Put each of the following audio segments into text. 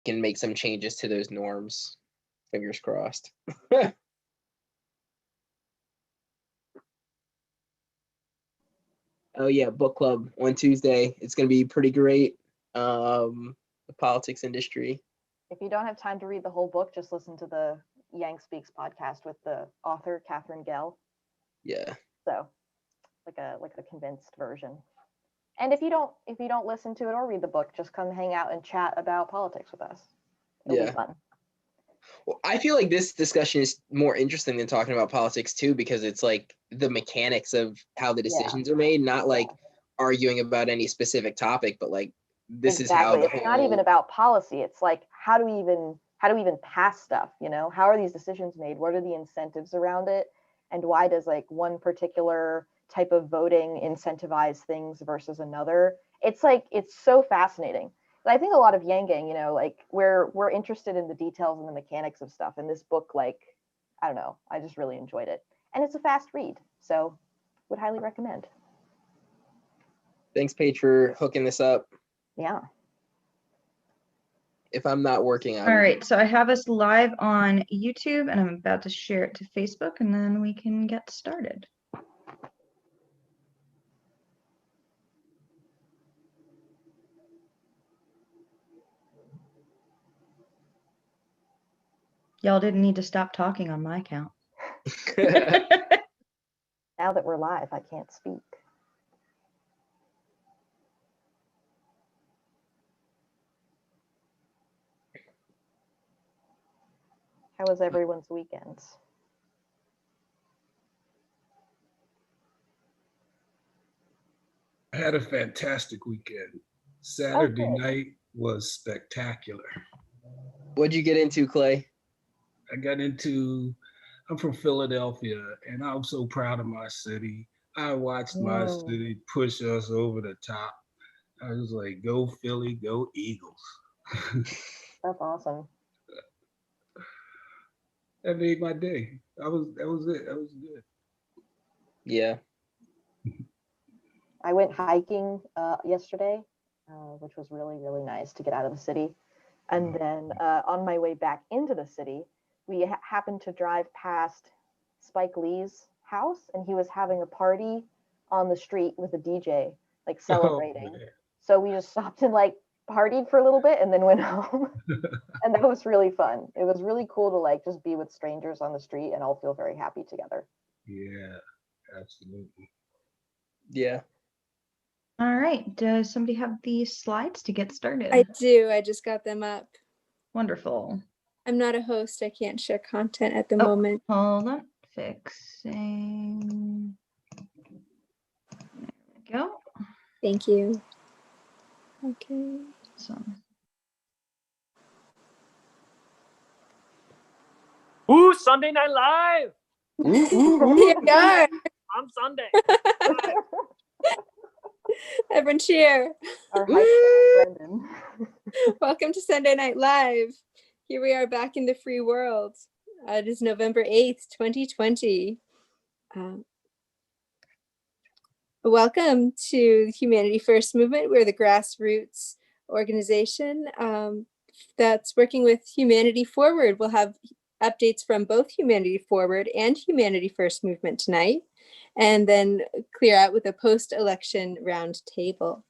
can make some changes to those norms. Fingers crossed. Oh yeah, book club on Tuesday. It's gonna be pretty great. The politics industry. If you don't have time to read the whole book, just listen to the Yang Speaks podcast with the author Catherine Gell. Yeah. So, like a condensed version. And if you don't listen to it or read the book, just come hang out and chat about politics with us. It'll be fun. Well, I feel like this discussion is more interesting than talking about politics too, because it's like the mechanics of how the decisions are made, not like arguing about any specific topic, but like this is how the it's not even about policy. It's like how do we even pass stuff, you know? How are these decisions made? What are the incentives around it? And why does like one particular type of voting incentivize things versus another? It's like it's so fascinating. But I think a lot of Yang Gang, you know, like we're interested in the details and the mechanics of stuff. And this book, like, I don't know, I just really enjoyed it. And it's a fast read, so would highly recommend. Thanks, Paige, for hooking this up. Yeah. If I'm not working on all right, so I have us live on YouTube and I'm about to share it to Facebook and then we can get started. Y'all didn't need to stop talking on my account. Now that we're live, I can't speak. How was everyone's weekends? I had a fantastic weekend. Saturday night was spectacular. What'd you get into, Clay? I'm from Philadelphia, and I'm so proud of my city. I watched my city push us over the top. I was like, go Philly, go Eagles. That's awesome. That made my day. That was it. That was good. Yeah. I went hiking yesterday, which was really, really nice to get out of the city. And then on my way back into the city, we happened to drive past Spike Lee's house, and he was having a party on the street with a DJ, like celebrating. So we just stopped and like partied for a little bit and then went home. And that was really fun. It was really cool to like just be with strangers on the street and all feel very happy together. Yeah, absolutely. Yeah. All right, does somebody have the slides to get started? I do, I just got them up. Wonderful. I'm not a host, I can't share content at the moment. Hold on, fixing. There we go. Thank you. Okay. Awesome. Ooh, Sunday Night Live! Here we are. On Sunday. Everyone cheer. Welcome to Sunday Night Live. Here we are back in the free world. It is November 8th, 2020. Welcome to the Humanity First Movement. We're the grassroots organization that's working with Humanity Forward. We'll have updates from both Humanity Forward and Humanity First Movement tonight, and then clear out with a post-election roundtable.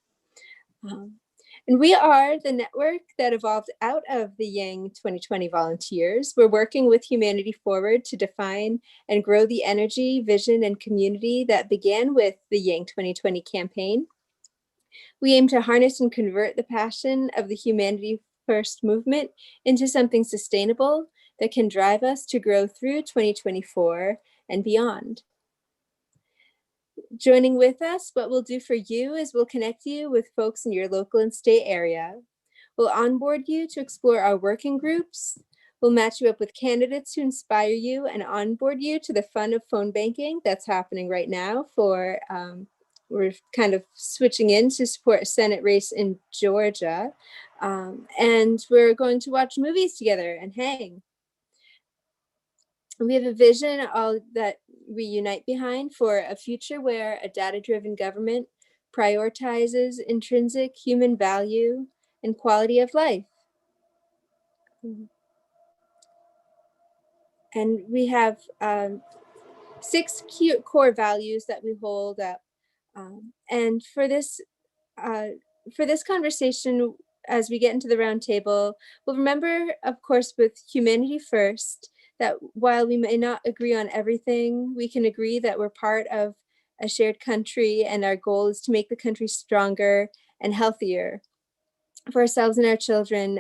And we are the network that evolved out of the Yang 2020 volunteers. We're working with Humanity Forward to define and grow the energy, vision, and community that began with the Yang 2020 campaign. We aim to harness and convert the passion of the Humanity First movement into something sustainable that can drive us to grow through 2024 and beyond. Joining with us, what we'll do for you is we'll connect you with folks in your local and state area. We'll onboard you to explore our working groups. We'll match you up with candidates who inspire you and onboard you to the fun of phone banking that's happening right now for, we're kind of switching in to support a Senate race in Georgia. And we're going to watch movies together and hang. We have a vision that we unite behind for a future where a data-driven government prioritizes intrinsic human value and quality of life. Mhm. And we have 6 core values that we hold up. And for this conversation, as we get into the roundtable, we'll remember, of course, with humanity first, that while we may not agree on everything, we can agree that we're part of a shared country, and our goal is to make the country stronger and healthier for ourselves and our children.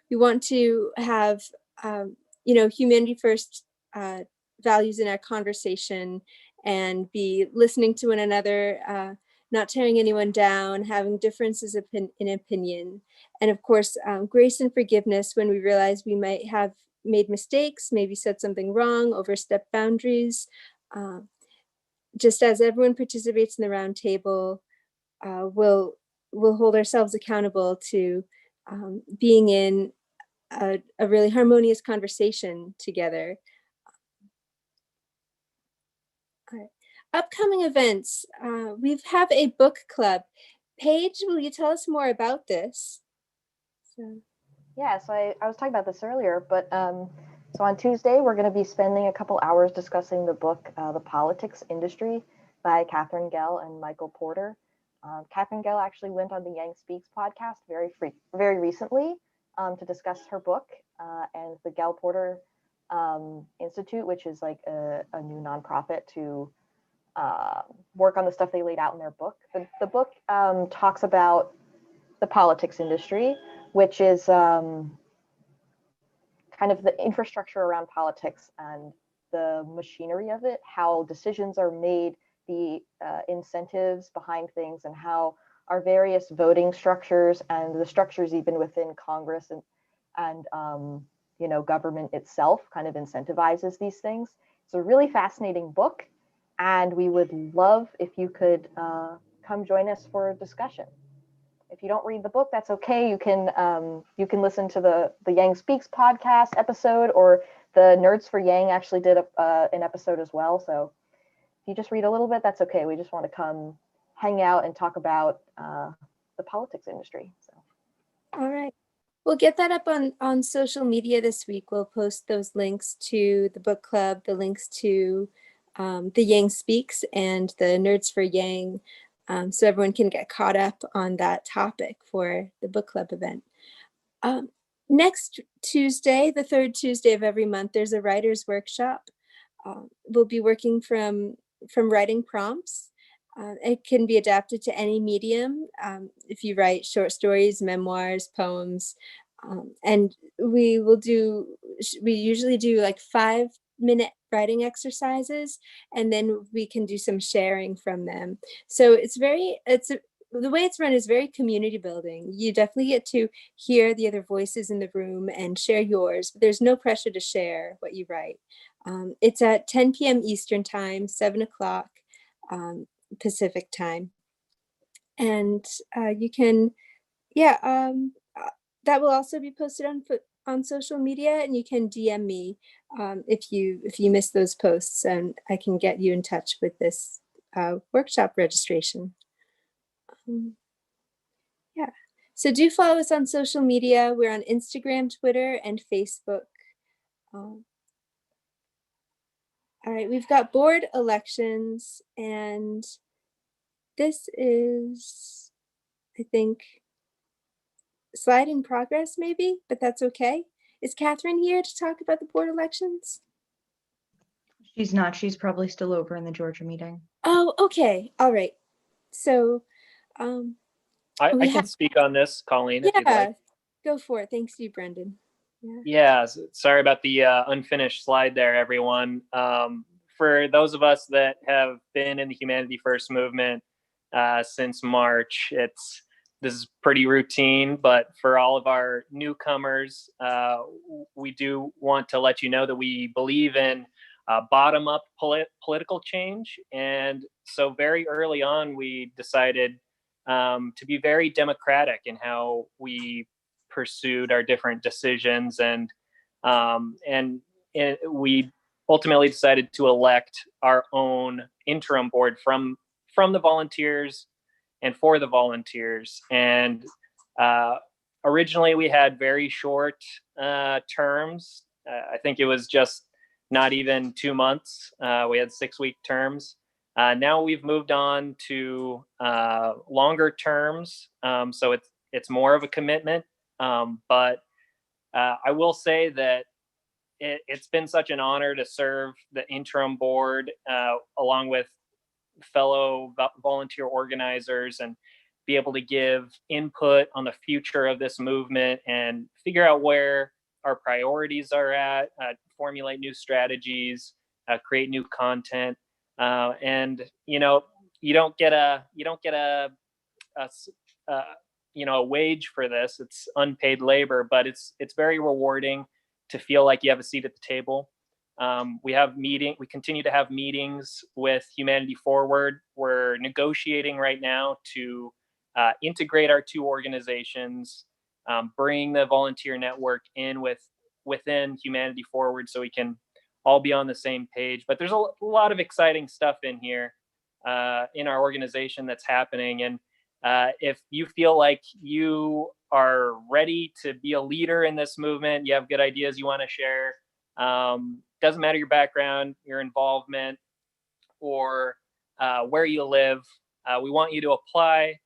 We want to have, humanity first values in our conversation, and be listening to one another, not tearing anyone down, having differences in opinion, and of course, grace and forgiveness when we realize we might have made mistakes, maybe said something wrong, overstepped boundaries. Just as everyone participates in the round table, we'll hold ourselves accountable to being in a really harmonious conversation together. All right. Upcoming events. We have a book club. Paige, will you tell us more about this? Yeah, so I was talking about this earlier, but so on Tuesday, we're going to be spending a couple hours discussing the book, The Politics Industry by Catherine Gell and Michael Porter. Catherine Gell actually went on the Yang Speaks podcast very recently to discuss her book, and the Gell Porter Institute, which is like a new nonprofit to work on the stuff they laid out in their book. The book talks about the politics industry, which is kind of the infrastructure around politics and the machinery of it, how decisions are made, the incentives behind things, and how our various voting structures and the structures even within Congress and government itself kind of incentivizes these things. It's a really fascinating book, and we would love if you could come join us for a discussion. If you don't read the book, that's okay. You can listen to the Yang Speaks podcast episode, or the Nerds for Yang actually did an episode as well. So if you just read a little bit, that's okay. We just want to come hang out and talk about the politics industry. So. All right. We'll get that up on social media this week. We'll post those links to the book club, the links to the Yang Speaks and the Nerds for Yang, so everyone can get caught up on that topic for the book club event. Next Tuesday, the third Tuesday of every month, there's a writer's workshop. We'll be working from writing prompts. It can be adapted to any medium. If you write short stories, memoirs, poems, and we usually do like 5-minute writing exercises, and then we can do some sharing from them. So the way it's run is very community building. You definitely get to hear the other voices in the room and share yours, but there's no pressure to share what you write. It's at 10 p.m. Eastern time, 7 o'clock Pacific time. And you can, that will also be posted on social media, and you can DM me if you miss those posts, and I can get you in touch with this workshop registration. So do follow us on social media. We're on Instagram, Twitter, and Facebook. All right, we've got board elections, and this is, I think, slide in progress maybe, but that's okay. Is Catherine here to talk about the board elections? She's not. She's probably still over in the Georgia meeting. Oh, okay. All right. So I can speak on this, Colleen, if you'd like. Go for it. Thanks to you, Brendan. Yeah, sorry about the unfinished slide there, everyone. For those of us that have been in the Humanity First movement since March, this is pretty routine, but for all of our newcomers, we do want to let you know that we believe in bottom-up political change. And so very early on, we decided to be very democratic in how we pursued our different decisions, and we ultimately decided to elect our own interim board from the volunteers and for the volunteers. And originally we had very short terms. I think it was just not even 2 months. We had 6-week terms. Now we've moved on to longer terms, so it's more of a commitment. But I will say that it's been such an honor to serve the interim board along with fellow volunteer organizers and be able to give input on the future of this movement and figure out where our priorities are at, formulate new strategies, create new content. And you don't get a wage for this. It's unpaid labor, but it's very rewarding to feel like you have a seat at the table. We continue to have meetings with Humanity Forward. We're negotiating right now to integrate our two organizations, bring the volunteer network within Humanity Forward so we can all be on the same page. But there's a lot of exciting stuff in here in our organization that's happening. And if you feel like you are ready to be a leader in this movement, you have good ideas you want to share, doesn't matter your background, your involvement, or where you live, we want you to apply.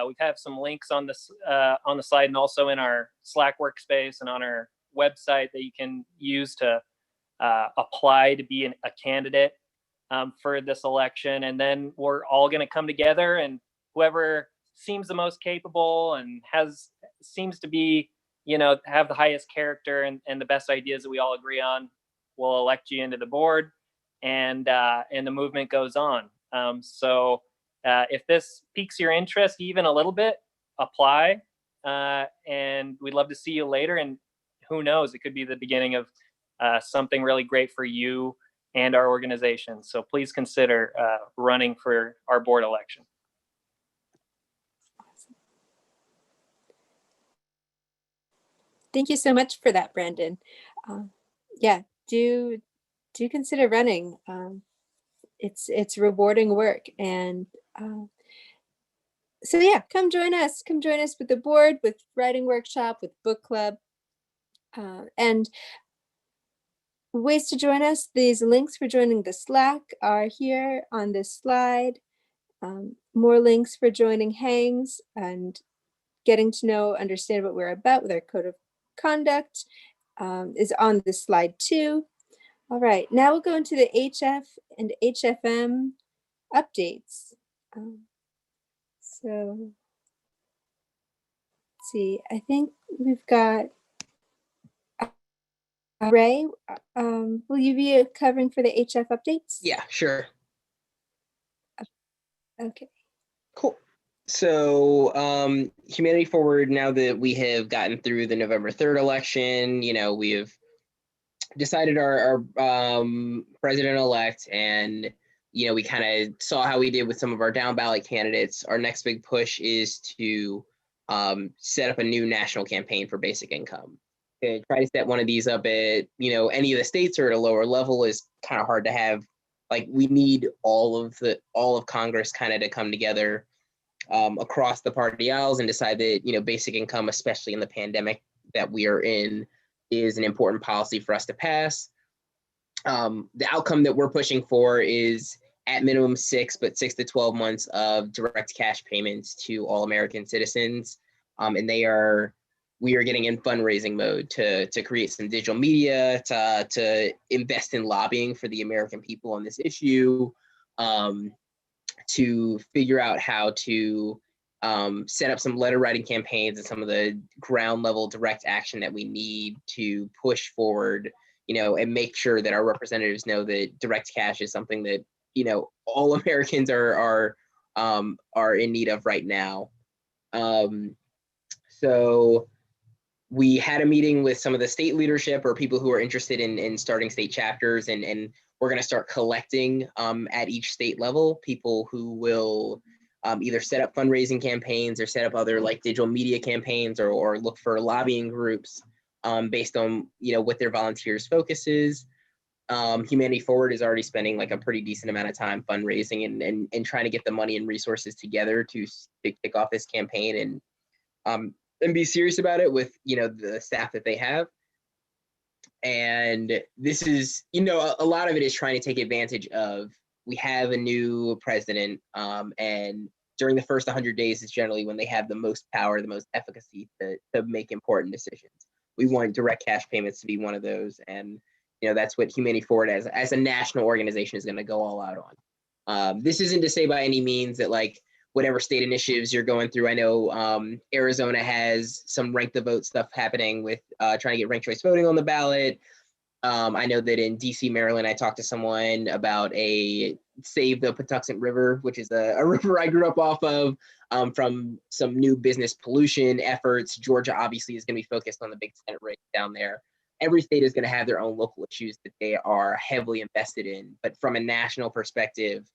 We have some links on the slide and also in our Slack workspace and on our website that you can use to apply to be a candidate for this election. And then we're all going to come together, and whoever seems the most capable and seems to be, have the highest character and the best ideas that we all agree on, will elect you into the board, and the movement goes on. So if this piques your interest even a little bit, apply, and we'd love to see you later. And who knows, it could be the beginning of something really great for you and our organization. So please consider running for our board election. Thank you so much for that, Brandon. Yeah, do consider running. It's rewarding work, and so yeah, come join us. Come join us with the board, with writing workshop, with book club, and ways to join us. These links for joining the Slack are here on this slide. More links for joining hangs and getting to understand what we're about with our code of conduct is on this slide too. All right, now we'll go into the HF and HFM updates. So let's see, I think we've got Ray. Will you be covering for the HF updates? Yeah, sure. Okay. Cool. So Humanity Forward, now that we have gotten through the November 3rd election, we have decided our president-elect, and we kind of saw how we did with some of our down ballot candidates. Our next big push is to set up a new national campaign for basic income. To try to set one of these up at any of the states or at a lower level is kind of hard to have. Like, we need all of Congress kind of to come together across the party aisles and decide that basic income, especially in the pandemic that we are in, is an important policy for us to pass. The outcome that we're pushing for is at minimum 6 to 12 months of direct cash payments to all American citizens, and we are getting in fundraising mode to create some digital media, to invest in lobbying for the American people on this issue, to figure out how to set up some letter writing campaigns and some of the ground level direct action that we need to push forward, and make sure that our representatives know that direct cash is something that all Americans are in need of right now. So we had a meeting with some of the state leadership or people who are interested in starting state chapters, and we're going to start collecting at each state level people who will either set up fundraising campaigns or set up other like digital media campaigns, or look for lobbying groups based on what their volunteers' focus is. Humanity Forward is already spending like a pretty decent amount of time fundraising and trying to get the money and resources together to kick off this campaign. And be serious about it with, the staff that they have. And this is, a lot of it is trying to take advantage of, we have a new president, and during the first 100 days is generally when they have the most power, the most efficacy to make important decisions. We want direct cash payments to be one of those. And, that's what Humanity Forward as a national organization is going to go all out on. This isn't to say by any means that like whatever state initiatives you're going through. I know Arizona has some rank the vote stuff happening with trying to get ranked choice voting on the ballot. I know that in DC, Maryland, I talked to someone about a Save the Patuxent River, which is a river I grew up off of, from some new business pollution efforts. Georgia obviously is going to be focused on the big Senate race down there. Every state is going to have their own local issues that they are heavily invested in. But from a national perspective,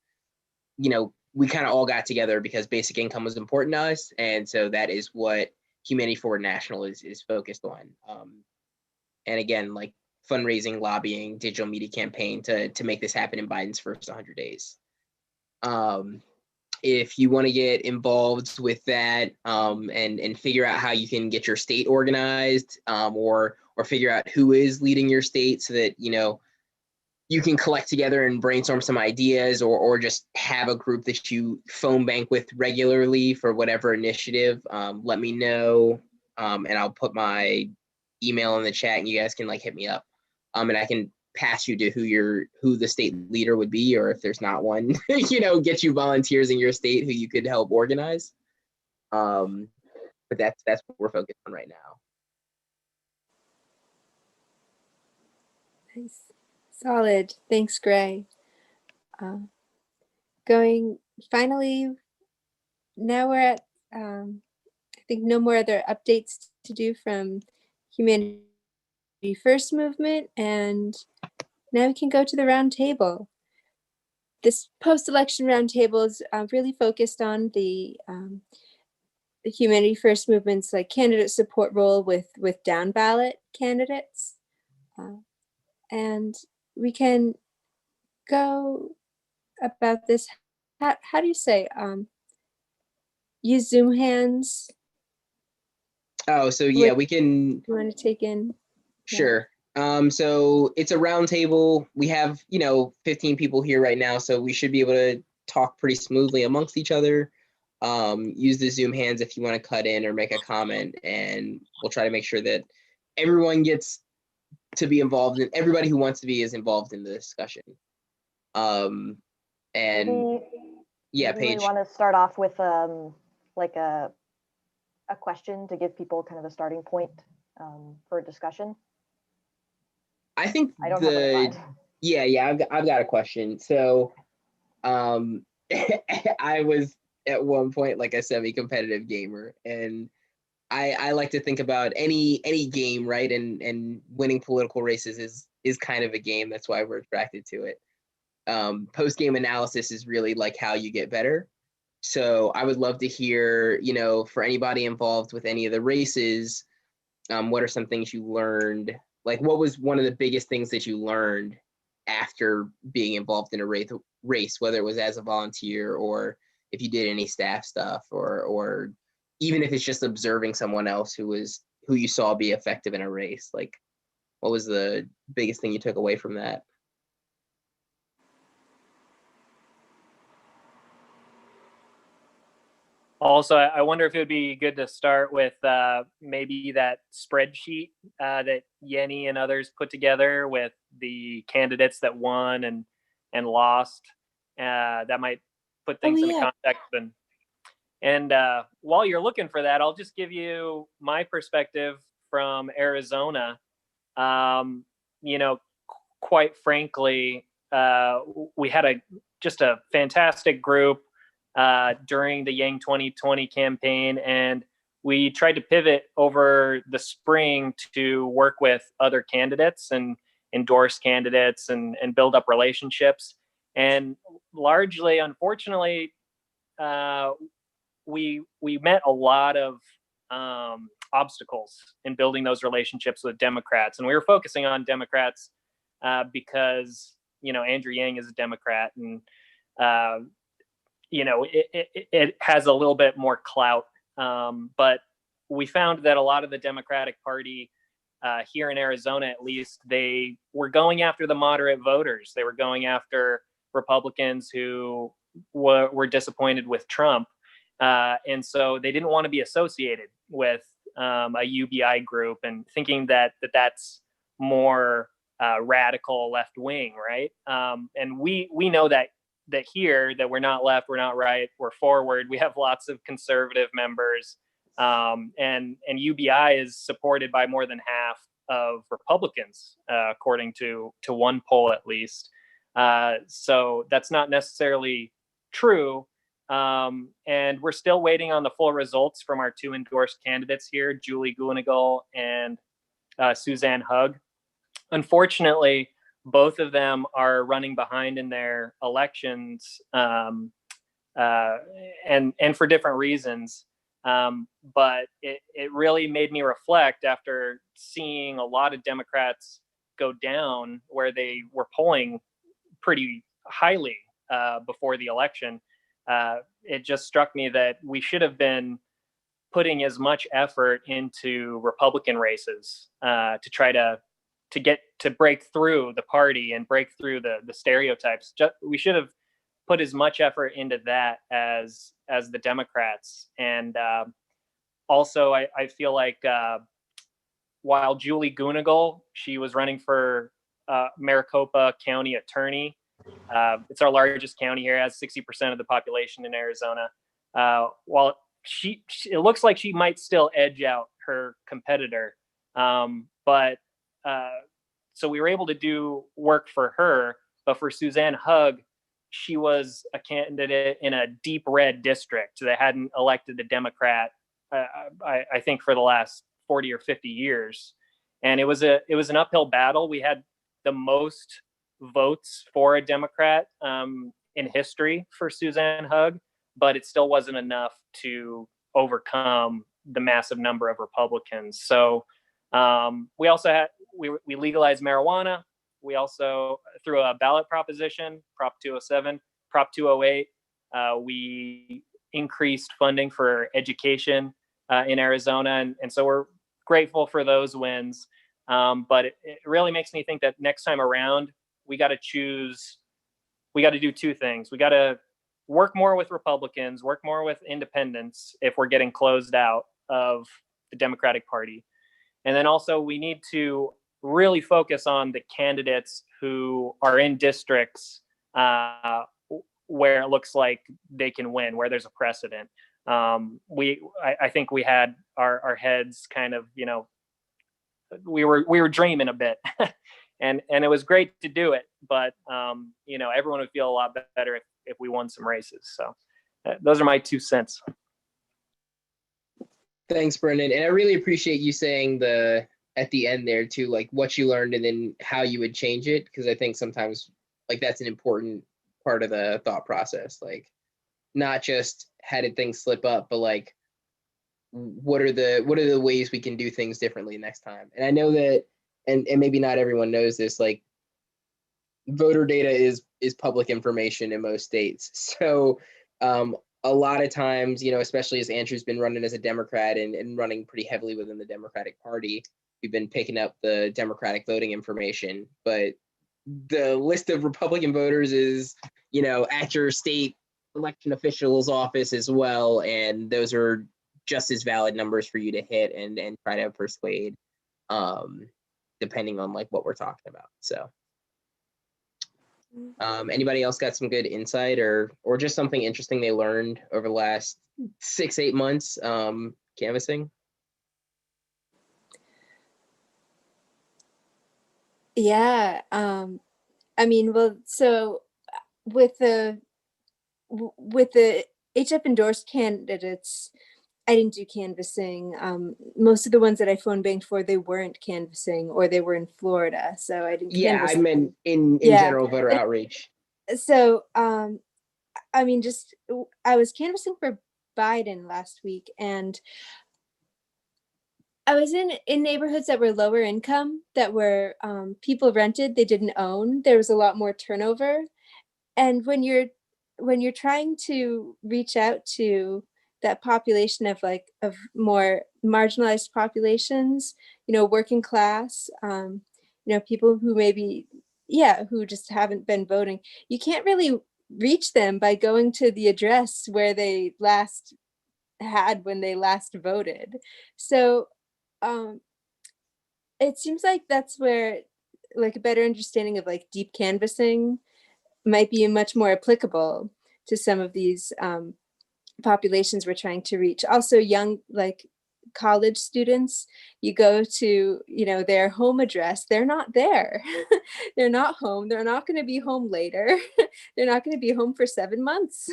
we kind of all got together because basic income was important to us. And so that is what Humanity Forward National is focused on. And again, like fundraising, lobbying, digital media campaign to make this happen in Biden's first 100 days. If you want to get involved with that and figure out how you can get your state organized, or figure out who is leading your state so that, you can collect together and brainstorm some ideas, or just have a group that you phone bank with regularly for whatever initiative, let me know. And I'll put my email in the chat and you guys can like hit me up. And I can pass you to who the state leader would be, or if there's not one, get you volunteers in your state who you could help organize. But that's what we're focused on right now. Nice. Solid. Thanks, Gray. Going finally, now we're at, I think no more other updates to do from Humanity First movement, and now we can go to the roundtable. This post-election roundtable is really focused on the Humanity First movement's like candidate support role with down ballot candidates, and we can go about this. How do you say? Use Zoom hands. Oh, so yeah, we can. You want to take in? Sure. So it's a roundtable. We have 15 people here right now, so we should be able to talk pretty smoothly amongst each other. Use the Zoom hands if you want to cut in or make a comment, and we'll try to make sure that everyone gets to be involved, and everybody who wants to be is involved in the discussion. And yeah, Paige. We want to start off with like a question to give people kind of a starting point for a discussion. I think I don't have one in mind. Yeah, I've got a question. So, I was at one point like a semi-competitive gamer, and I like to think about any game, right? And winning political races is kind of a game. That's why we're attracted to it. Post-game analysis is really like how you get better. So I would love to hear, for anybody involved with any of the races, what are some things you learned? Like, what was one of the biggest things that you learned after being involved in a race, whether it was as a volunteer or if you did any staff stuff, or even if it's just observing someone else who you saw be effective in a race? Like, what was the biggest thing you took away from that? Also, I wonder if it would be good to start with maybe that spreadsheet that Yenny and others put together with the candidates that won and lost. That might put things into context. And while you're looking for that, I'll just give you my perspective from Arizona. Quite frankly, we had just a fantastic group during the Yang 2020 campaign, and we tried to pivot over the spring to work with other candidates and endorse candidates and build up relationships. And largely, unfortunately, we met a lot of obstacles in building those relationships with Democrats, and we were focusing on Democrats because Andrew Yang is a Democrat, and it has a little bit more clout. But we found that a lot of the Democratic Party here in Arizona, at least, they were going after the moderate voters. They were going after Republicans who were disappointed with Trump. And so they didn't want to be associated with a UBI group, and thinking that that's more radical left wing, right? And we know that here, that we're not left, we're not right, we're forward. We have lots of conservative members, and UBI is supported by more than half of Republicans, according to one poll at least. So that's not necessarily true. And we're still waiting on the full results from our two endorsed candidates here, Julie Gunigal and Suzanne Hugg. Unfortunately, both of them are running behind in their elections, and for different reasons. But it really made me reflect after seeing a lot of Democrats go down where they were polling pretty highly before the election. It just struck me that we should have been putting as much effort into Republican races to try to break through the party and break through the stereotypes. We should have put as much effort into that as the Democrats. And also, I feel like while Julie Gunigal, she was running for Maricopa County Attorney. It's our largest county here, has 60% of the population in Arizona. While it looks like she might still edge out her competitor, but so we were able to do work for her. But for Suzanne Hugg, she was a candidate in a deep red district that hadn't elected a Democrat, I think, for the last 40 or 50 years. And it was an uphill battle. We had the most votes for a Democrat in history for Suzanne Hugg, but it still wasn't enough to overcome the massive number of Republicans. So we also we legalized marijuana. We also, through a ballot proposition, Prop 207, Prop 208, we increased funding for education in Arizona. And so we're grateful for those wins. But it really makes me think that next time around, we got to do two things. We got to work more with Republicans, work more with independents if we're getting closed out of the Democratic Party. And then also we need to really focus on the candidates who are in districts where it looks like they can win, where there's a precedent. I think we had our heads kind of, we were dreaming a bit. And it was great to do it, but everyone would feel a lot better if we won some races. So those are my 2 cents. Thanks, Brendan. And I really appreciate you saying at the end there too, like what you learned and then how you would change it. Because I think sometimes like that's an important part of the thought process. Like not just how did things slip up, but like what are the ways we can do things differently next time. And I know that, and maybe not everyone knows this, like voter data is public information in most states. So a lot of times, especially as Andrew's been running as a Democrat and running pretty heavily within the Democratic Party, we've been picking up the Democratic voting information. But the list of Republican voters is, at your state election official's office as well. And those are just as valid numbers for you to hit and try to persuade, depending on like what we're talking about. So anybody else got some good insight or just something interesting they learned over the last 6-8 months canvassing? Yeah, so with the HF-endorsed candidates, I didn't do canvassing. Most of the ones that I phone banked for, they weren't canvassing or they were in Florida, so I didn't. Yeah, I meant in general voter outreach. So, I was canvassing for Biden last week, and I was in neighborhoods that were lower income, that were people rented, they didn't own. There was a lot more turnover, and when you're trying to reach out to that population of more marginalized populations, working class, people who maybe, who just haven't been voting. You can't really reach them by going to the address where they last had when they last voted. So it seems like that's where a better understanding of deep canvassing might be much more applicable to some of these populations we're trying to reach. Also young, college students, you go to, their home address, they're not there. They're not home. They're not going to be home later. They're not going to be home for 7 months.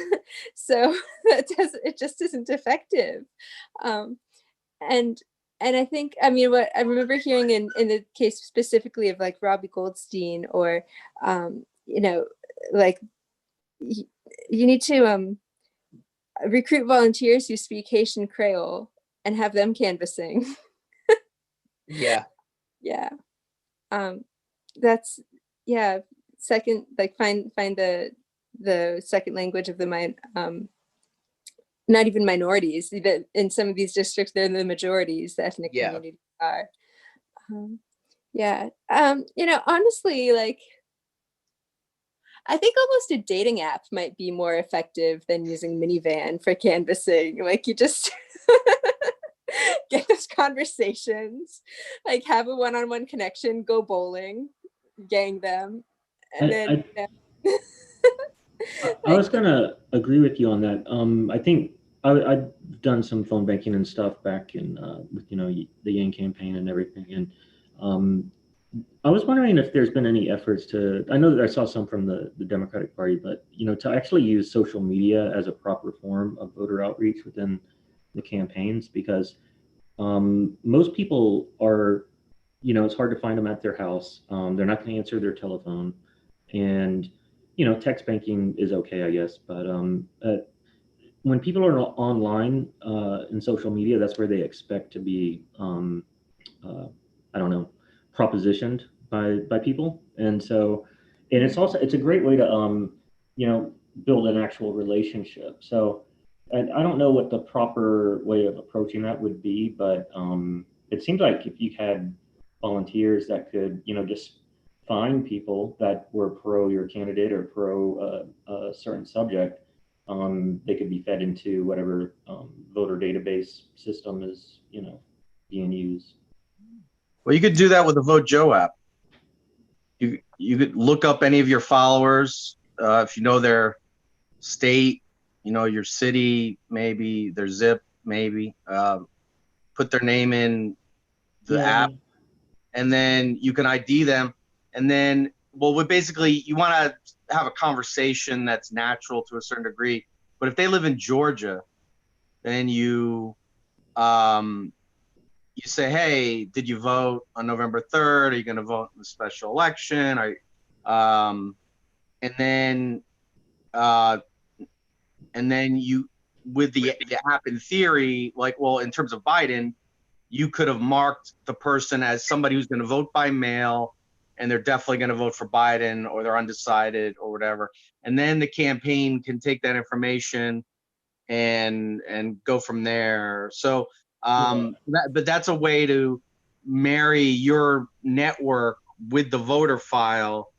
So it just isn't effective. And I think, what I remember hearing in the case specifically of Robbie Goldstein, or, you need to recruit volunteers who speak Haitian Creole and have them canvassing. Yeah. Yeah. That's, second, find the second language of the not even minorities. In some of these districts, they're the majorities, the ethnic communities are. Honestly, I think almost a dating app might be more effective than using Minivan for canvassing. You just get those conversations, have a one-on-one connection, go bowling, gang them, and then. I was gonna agree with you on that. I think I've done some phone banking and stuff back in with the Yang campaign and everything, and I was wondering if there's been any efforts to. I know that I saw some from the Democratic Party, but to actually use social media as a proper form of voter outreach within the campaigns, because most people are, it's hard to find them at their house. They're not going to answer their telephone, and text banking is okay, I guess, but when people are online in social media, that's where they expect to be, I don't know, propositioned by people, and it's a great way to build an actual relationship. So I don't know what the proper way of approaching that would be, but it seems like if you had volunteers that could just find people that were pro your candidate or pro a certain subject, they could be fed into whatever voter database system is being used. Well, you could do that with the Vote Joe app. You could look up any of your followers, if you know their state, your city, maybe their zip, maybe put their name in the app, and then you can ID them. And then, basically, you want to have a conversation that's natural to a certain degree. But if they live in Georgia, then you say, hey, did you vote on November 3rd? Are you going to vote in the special election? And then you, with the app, in theory, in terms of Biden, you could have marked the person as somebody who's going to vote by mail, and they're definitely going to vote for Biden, or they're undecided or whatever. And then the campaign can take that information and go from there. So, but that's a way to marry your network with the voter file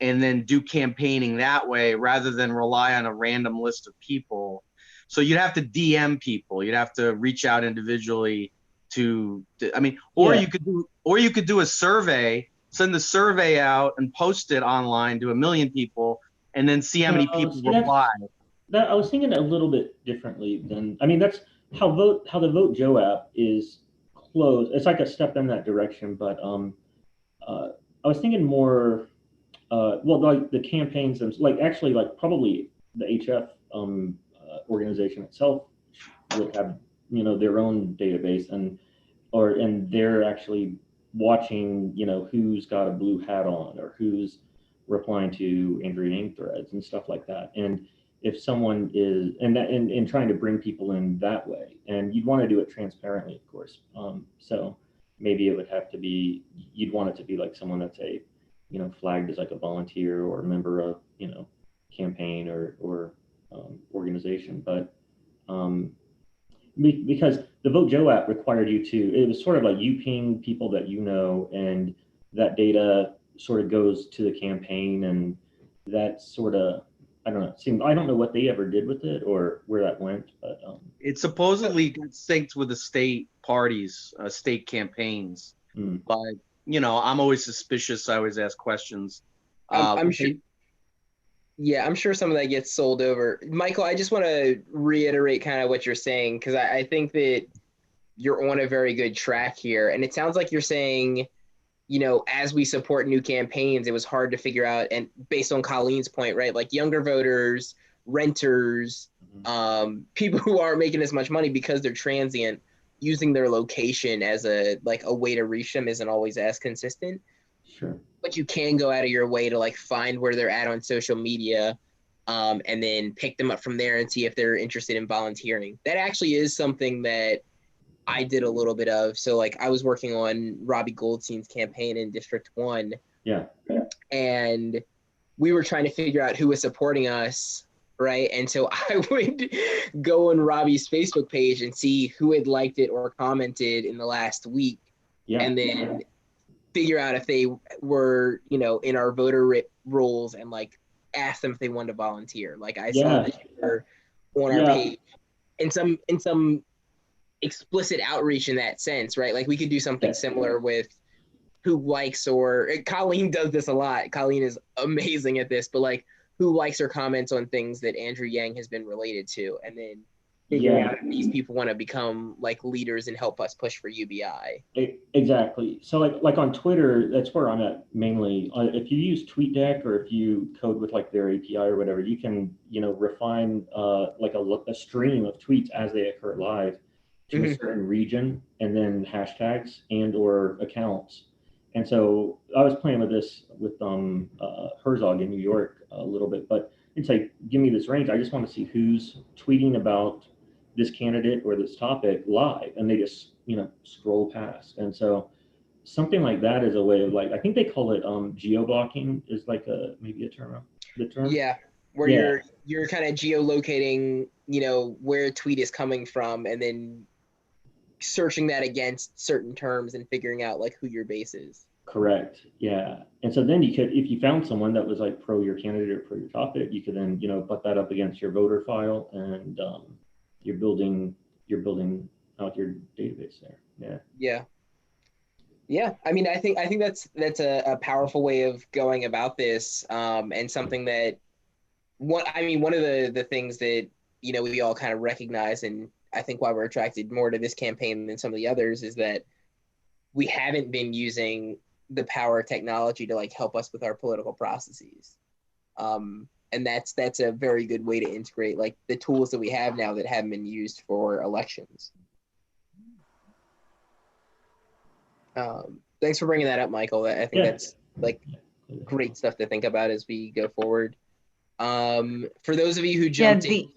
and then do campaigning that way, rather than rely on a random list of people. So you'd have to DM people. You'd have to reach out individually you could do a survey, send the survey out and post it online to 1 million people, and then see how many people reply. I was thinking a little bit differently than, that's how the Vote Joe app is closed. It's like a step in that direction, but I was thinking more, the campaigns, probably the HF organization itself would have, their own database, and they're actually watching, who's got a blue hat on, or who's replying to Andrew Yang threads and stuff like that. And if someone is, and trying to bring people in that way, and you'd want to do it transparently, of course. So maybe it would have to be, you'd want it to be someone that's flagged as a volunteer or a member of, campaign or organization. But because the Vote Joe app required you to, it was sort of like you ping people that you know, and that data sort of goes to the campaign, and that sort of, I don't know, I don't know what they ever did with it or where that went, but It supposedly got synced with the state parties, state campaigns. But I'm always suspicious. I always ask questions. I'm sure. Yeah, I'm sure some of that gets sold over. Michael, I just want to reiterate kind of what you're saying, because I think that you're on a very good track here. And it sounds like you're saying, as we support new campaigns, it was hard to figure out, and based on Colleen's point, right? Like younger voters, renters, people who aren't making as much money because they're transient, using their location as a way to reach them isn't always as consistent. Sure. But you can go out of your way to find where they're at on social media, and then pick them up from there and see if they're interested in volunteering. That actually is something that I did a little bit of. So I was working on Robbie Goldstein's campaign in District 1. Yeah. And we were trying to figure out who was supporting us, right? And so I would go on Robbie's Facebook page and see who had liked it or commented in the last week. Yeah. And then figure out if they were, in our voter rolls, and ask them if they wanted to volunteer. I saw that you were on our page. In some explicit outreach in that sense, right? We could do something similar with who likes, or Colleen does this a lot. Colleen is amazing at this, but who likes or comments on things that Andrew Yang has been related to, and then figuring out if these people want to become leaders and help us push for UBI. Exactly. So like on Twitter, that's where I'm at mainly. If you use TweetDeck, or if you code with their API or whatever, you can refine a stream of tweets as they occur live to a certain region, and then hashtags and or accounts. And so I was playing with this with Herzog in New York a little bit, but it's give me this range. I just want to see who's tweeting about this candidate or this topic live, and they just scroll past. And so something like that is a way of I think they call it geo-blocking, is maybe a term. The term. Yeah, where you're kind of geolocating where a tweet is coming from, and then searching that against certain terms and figuring out who your base is. Correct. Yeah. And so then you could, if you found someone that was pro your candidate or pro your topic, you could then put that up against your voter file, and you're building out your database there. Yeah. I mean, I think that's a powerful way of going about this, and something that one of the things that we all kind of recognize, and I think why we're attracted more to this campaign than some of the others, is that we haven't been using the power of technology to help us with our political processes. And that's a very good way to integrate the tools that we have now that haven't been used for elections. Thanks for bringing that up, Michael. I think that's great stuff to think about as we go forward. For those of you who jumped in.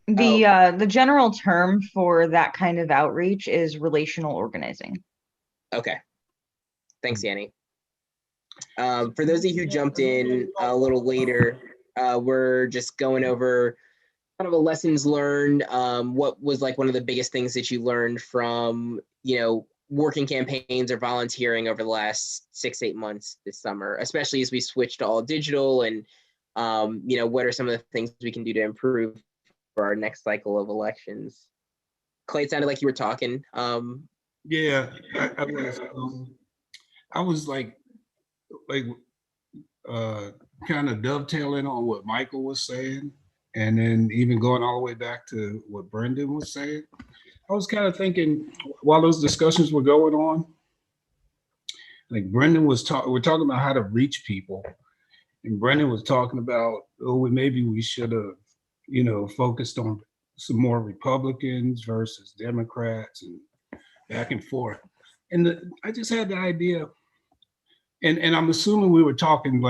The general term for that kind of outreach is relational organizing. Okay. Thanks, Yanni. For those of you who jumped in a little later, we're just going over kind of a lessons learned. What was one of the biggest things that you learned from, working campaigns or volunteering over the last 6-8 months this summer, especially as we switched to all digital, and, what are some of the things we can do to improve for our next cycle of elections? Clay, it sounded like you were talking. Yeah, I was kind of dovetailing on what Michael was saying, and then even going all the way back to what Brendan was saying. I was kind of thinking while those discussions were going on, Brendan was we're talking about how to reach people, and Brendan was talking about, maybe we should have focused on some more Republicans versus Democrats and back and forth. And I just had the idea, and I'm assuming we were talking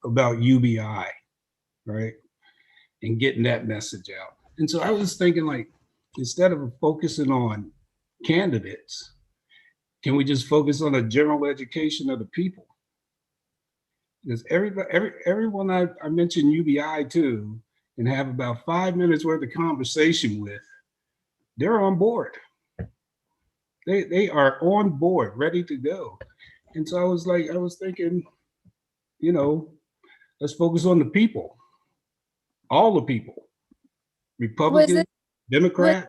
about UBI, right? And getting that message out. And so I was thinking instead of focusing on candidates, can we just focus on a general education of the people? Because everyone I mentioned UBI to, and have about 5 minutes worth of conversation with, they're on board. They are on board, ready to go. And so I was thinking, you know, let's focus on the people, all the people, Republican, Democrat.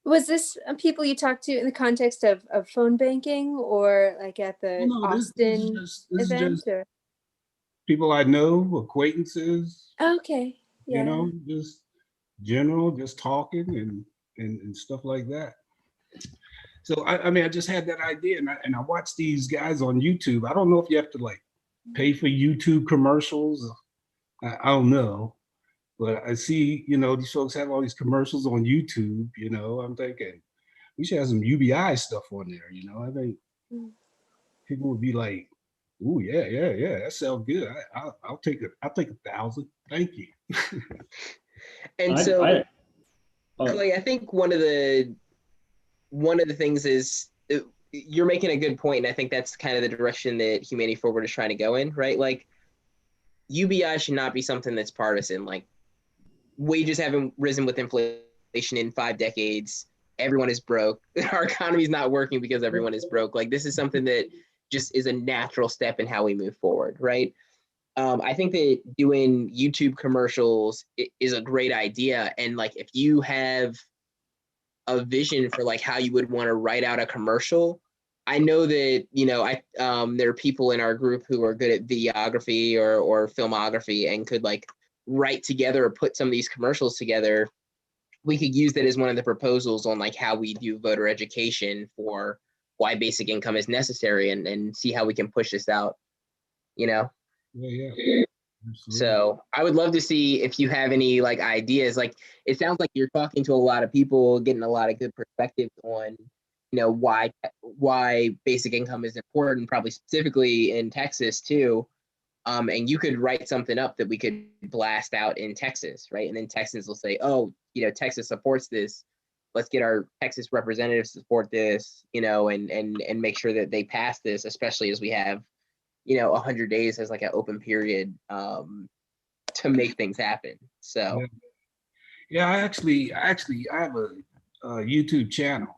Was this people you talked to in the context of phone banking or like at the Austin this event? is just people I know, acquaintances. Okay. Yeah. You know, just general, just talking and stuff like that. So I mean, I just had that idea, and I watch these guys on YouTube. I don't know if you have to like pay for YouTube commercials. I don't know, but I see, you know, these folks have all these commercials on YouTube. You know, I'm thinking we should have some UBI stuff on there. You know, I think people would be like, "Ooh, yeah, that sounds good. I'll take it. I'll take 1,000. Thank you." And so, Clay, I think one of the things is you're making a good point, and I think that's kind of the direction that Humanity Forward is trying to go in, right? Like, UBI should not be something that's partisan. Like, wages haven't risen with inflation in 5 decades. Everyone is broke. Our economy is not working because everyone is broke. Like, this is something that just is a natural step in how we move forward, right? I think that doing YouTube commercials is a great idea. And like, if you have a vision for like how you would want to write out a commercial, I know that, you know, there are people in our group who are good at videography or filmography and could like write together or put some of these commercials together. We could use that as one of the proposals on like how we do voter education for why basic income is necessary and see how we can push this out, you know? Yeah. Absolutely. So I would love to see if you have any like ideas. Like, it sounds like you're talking to a lot of people, getting a lot of good perspectives on, you know, why basic income is important, probably specifically in Texas too. And you could write something up that we could blast out in Texas, right? And then Texans will say, oh, you know, Texas supports this. Let's get our Texas representatives to support this, you know, and make sure that they pass this, especially as we have, you know, 100 days as like an open period to make things happen. So yeah, I have a YouTube channel.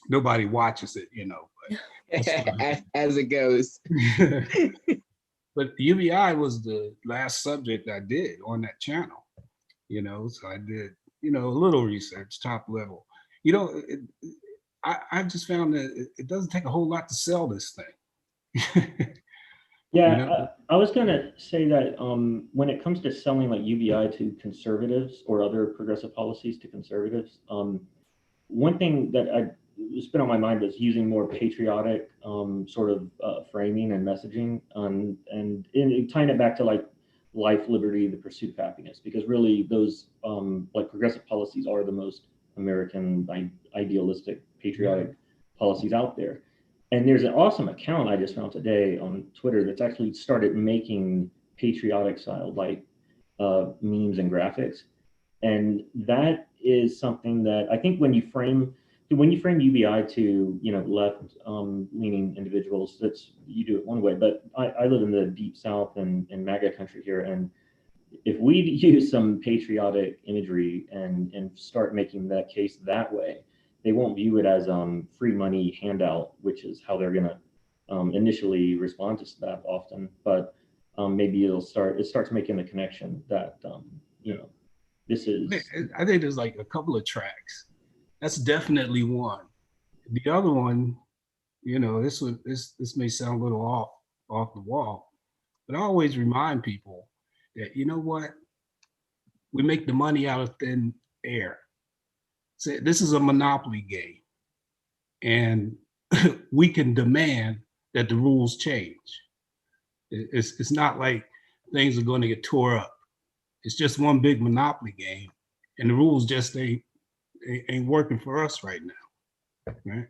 Nobody watches it, you know, but as it goes. But UBI was the last subject I did on that channel, you know, so I did, you know, a little research, top level. You know, I just found that it doesn't take a whole lot to sell this thing. Yeah, You know? I was gonna say that when it comes to selling like UBI to conservatives or other progressive policies to conservatives, one thing that it's been on my mind was using more patriotic sort of framing and messaging, and tying it back to like life, liberty, the pursuit of happiness, because really those like progressive policies are the most American, idealistic, patriotic policies out there. And there's an awesome account I just found today on Twitter that's actually started making patriotic style like memes and graphics. And that is something that I think when you frame UBI to, you know, left leaning individuals, that's, you do it one way. But I live in the deep South and MAGA country here, and if we use some patriotic imagery and start making that case that way, they won't view it as free money handout, which is how they're gonna initially respond to that often. But maybe it starts making the connection that you know, this is. I think there's like a couple of tracks. That's definitely one. The other one, you know, this may sound a little off the wall, but I always remind people that, you know what, we make the money out of thin air. So this is a monopoly game, and we can demand that the rules change. It's not like things are going to get tore up. It's just one big monopoly game, and the rules just ain't working for us right now, right?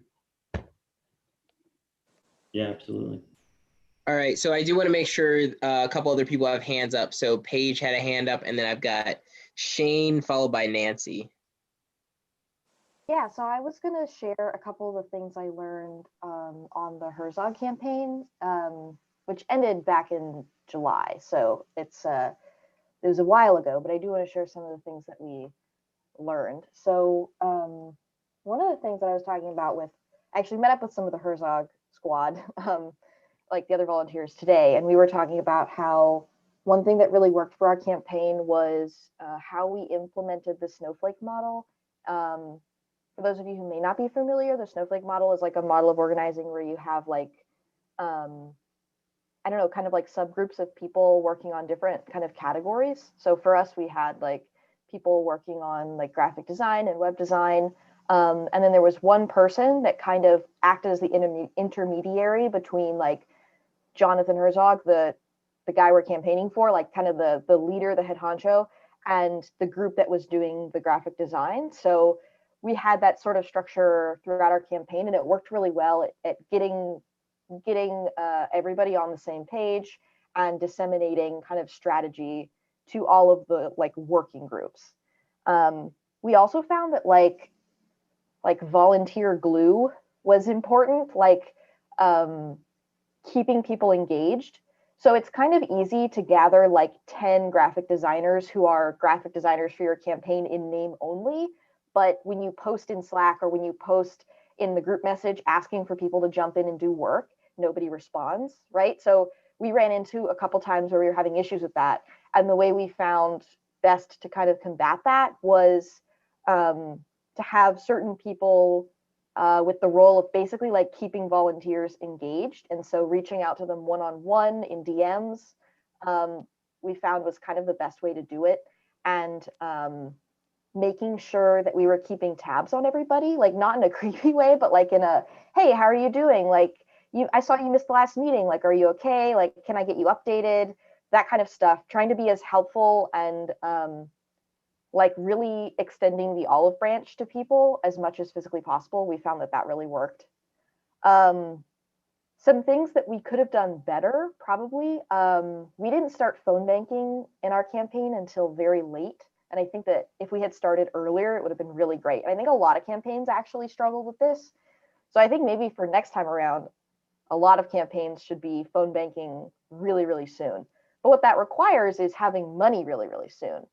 Yeah, absolutely. All right, so I do want to make sure a couple other people have hands up. So Paige had a hand up, and then I've got Shane followed by Nancy. Yeah, so I was going to share a couple of the things I learned on the Herzog campaign, which ended back in July. So it was a while ago, but I do want to share some of the things that we learned. So one of the things that I was talking about with, I actually met up with some of the Herzog squad, like the other volunteers today, and we were talking about how one thing that really worked for our campaign was how we implemented the snowflake model. For those of you who may not be familiar, the snowflake model is like a model of organizing where you have like, I don't know, kind of like subgroups of people working on different kind of categories. So for us, we had like people working on like graphic design and web design. And then there was one person that kind of acted as the intermediary between like Jonathan Herzog, the guy we're campaigning for, like kind of the leader, the head honcho, and the group that was doing the graphic design. So we had that sort of structure throughout our campaign, and it worked really well at getting everybody on the same page and disseminating kind of strategy to all of the like working groups. We also found that like volunteer glue was important, like keeping people engaged. So it's kind of easy to gather like 10 graphic designers who are graphic designers for your campaign in name only. But when you post in Slack or when you post in the group message asking for people to jump in and do work, nobody responds, right? So we ran into a couple times where we were having issues with that. And the way we found best to kind of combat that was to have certain people with the role of basically like keeping volunteers engaged. And so reaching out to them one-on-one in DMs, we found was kind of the best way to do it. And making sure that we were keeping tabs on everybody, like not in a creepy way, but like in a, hey, how are you doing? Like I saw you missed the last meeting. Like, are you okay? Like, can I get you updated? That kind of stuff, trying to be as helpful and like really extending the olive branch to people as much as physically possible. We found that really worked. Some things that we could have done better, probably. We didn't start phone banking in our campaign until very late. And I think that if we had started earlier, it would have been really great. And I think a lot of campaigns actually struggled with this. So I think maybe for next time around, a lot of campaigns should be phone banking really, really soon. But what that requires is having money really, really soon.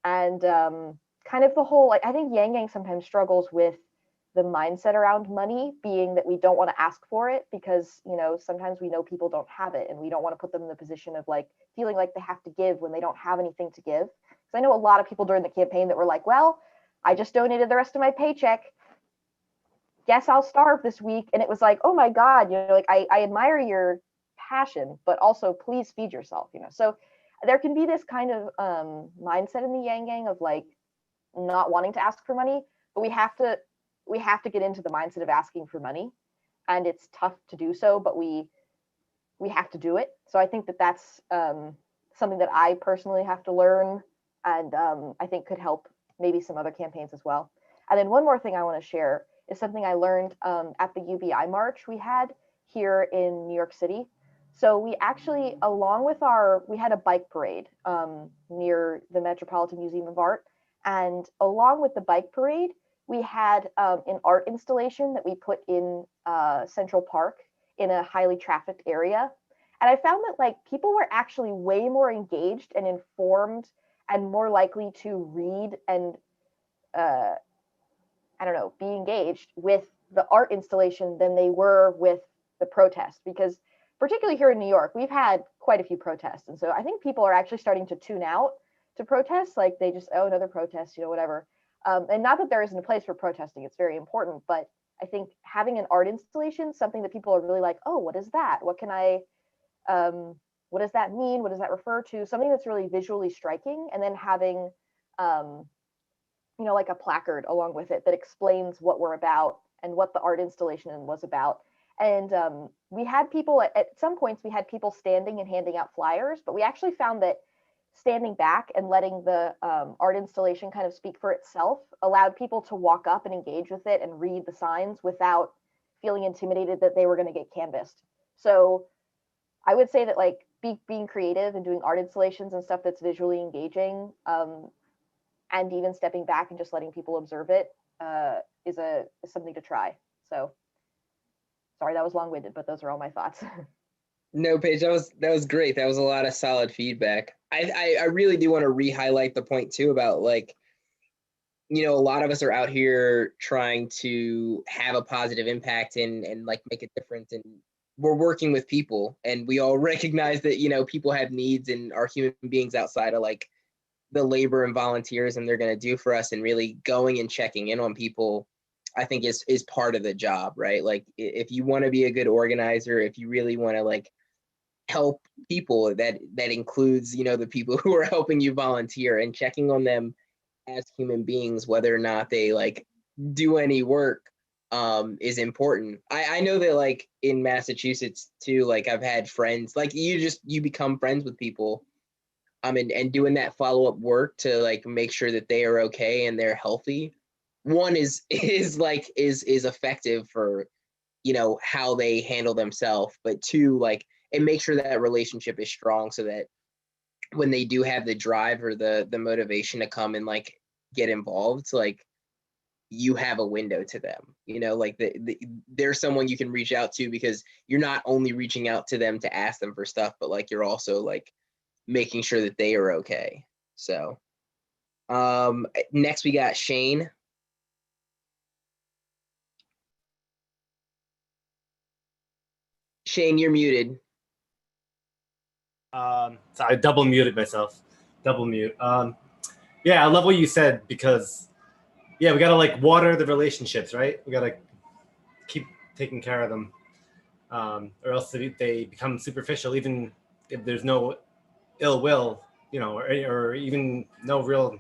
And kind of the whole, like, I think Yang Gang sometimes struggles with the mindset around money being that we don't want to ask for it because, you know, sometimes we know people don't have it and we don't want to put them in the position of like feeling like they have to give when they don't have anything to give. Because I know a lot of people during the campaign that were like, well, I just donated the rest of my paycheck. Guess I'll starve this week. And it was like, oh my God, you know, like I admire your passion, but also please feed yourself, you know. So there can be this kind of mindset in the Yang Gang of like not wanting to ask for money, but we have to get into the mindset of asking for money, and it's tough to do so, but we have to do it. So I think that that's something that I personally have to learn, and I think could help maybe some other campaigns as well. And then one more thing I want to share is something I learned at the UBI march we had here in New York City. So we actually, along with we had a bike parade near the Metropolitan Museum of Art. And along with the bike parade, we had an art installation that we put in Central Park in a highly trafficked area. And I found that like people were actually way more engaged and informed and more likely to read and I don't know, be engaged with the art installation than they were with the protest, because particularly here in New York, we've had quite a few protests. And so I think people are actually starting to tune out to protests. Like they just, oh, another protest, you know, whatever. And not that there isn't a place for protesting, it's very important, but I think having an art installation, something that people are really like, oh, what is that? What does that mean? What does that refer to? Something that's really visually striking, and then having, you know, like a placard along with it that explains what we're about and what the art installation was about. And we had people at some points, we had people standing and handing out flyers, but we actually found that standing back and letting the art installation kind of speak for itself allowed people to walk up and engage with it and read the signs without feeling intimidated that they were going to get canvassed. So I would say that like being creative and doing art installations and stuff that's visually engaging, and even stepping back and just letting people observe it is something to try. So sorry, that was long-winded, but those are all my thoughts. No, Paige, that was great. That was a lot of solid feedback. I really do want to re-highlight the point too about like you know, a lot of us are out here trying to have a positive impact and like make a difference, and we're working with people, and we all recognize that, you know, people have needs and are human beings outside of like the labor and volunteers and they're going to do for us, and really going and checking in on people, I think is part of the job, right? Like if you want to be a good organizer, if you really want to like help people, that includes, you know, the people who are helping you volunteer, and checking on them as human beings, whether or not they like do any work, is important. I know that like in Massachusetts too, like I've had friends, like you become friends with people, and doing that follow-up work to like make sure that they are okay and they're healthy. One is effective for, you know, how they handle themselves, but two, like it makes sure that relationship is strong, so that when they do have the drive or the motivation to come and like get involved, like you have a window to them, you know, like there's someone you can reach out to, because you're not only reaching out to them to ask them for stuff, but like you're also like making sure that they are okay. So next we got Shane. Shane, you're muted. Sorry, I double muted myself. Double mute. Yeah, I love what you said, because yeah, we gotta like water the relationships, right? We gotta keep taking care of them, or else they become superficial, even if there's no ill will, you know, or even no real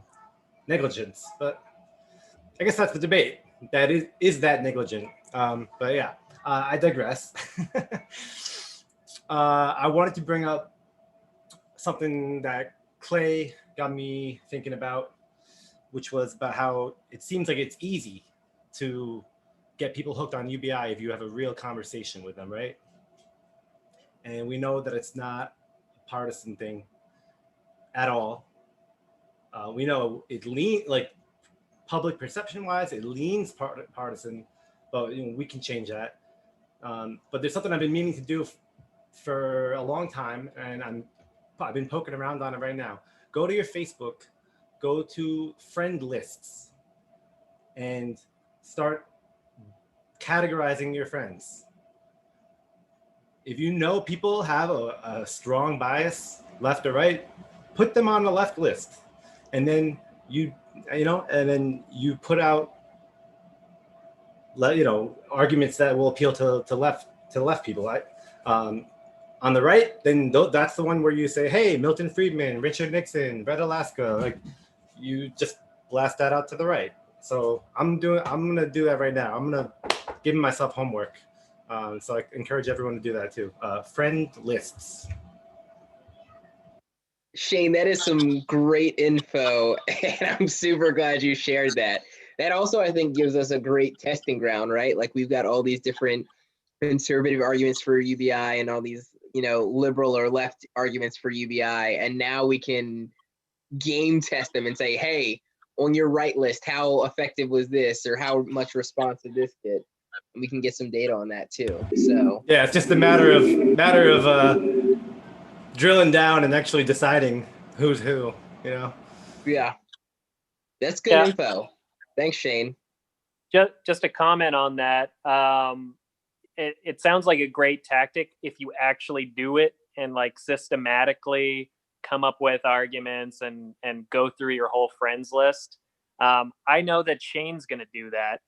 negligence. But I guess that's the debate. That is that negligent? But yeah, I digress. I wanted to bring up something that Clay got me thinking about, which was about how it seems like it's easy to get people hooked on UBI if you have a real conversation with them, right? And we know that it's not a partisan thing at all. We know it like public perception wise, it leans partisan, but you know, we can change that. But there's something I've been meaning to do for a long time, and I've been poking around on it right now. Go to your Facebook, go to friend lists, and start categorizing your friends. If you know people have a strong bias, left or right, put them on the left list, and then you put out, you know, arguments that will appeal to left people. On the right, then that's the one where you say, hey, Milton Friedman, Richard Nixon, Red Alaska, like you just blast that out to the right. So I'm gonna do that right now. I'm gonna give myself homework. So I encourage everyone to do that too. Friend lists. Shane, that is some great info, and I'm super glad you shared that. That also, I think, gives us a great testing ground, right? Like we've got all these different conservative arguments for UBI and all these, you know, liberal or left arguments for UBI, and now we can game test them and say, hey, on your right list, how effective was this, or how much response did this get? And we can get some data on that too. So yeah, it's just a matter of drilling down and actually deciding who's who, you know. Yeah, that's good info. Thanks, Shane. Just a comment on that. It sounds like a great tactic if you actually do it and like systematically come up with arguments and go through your whole friends list. I know that Shane's going to do that.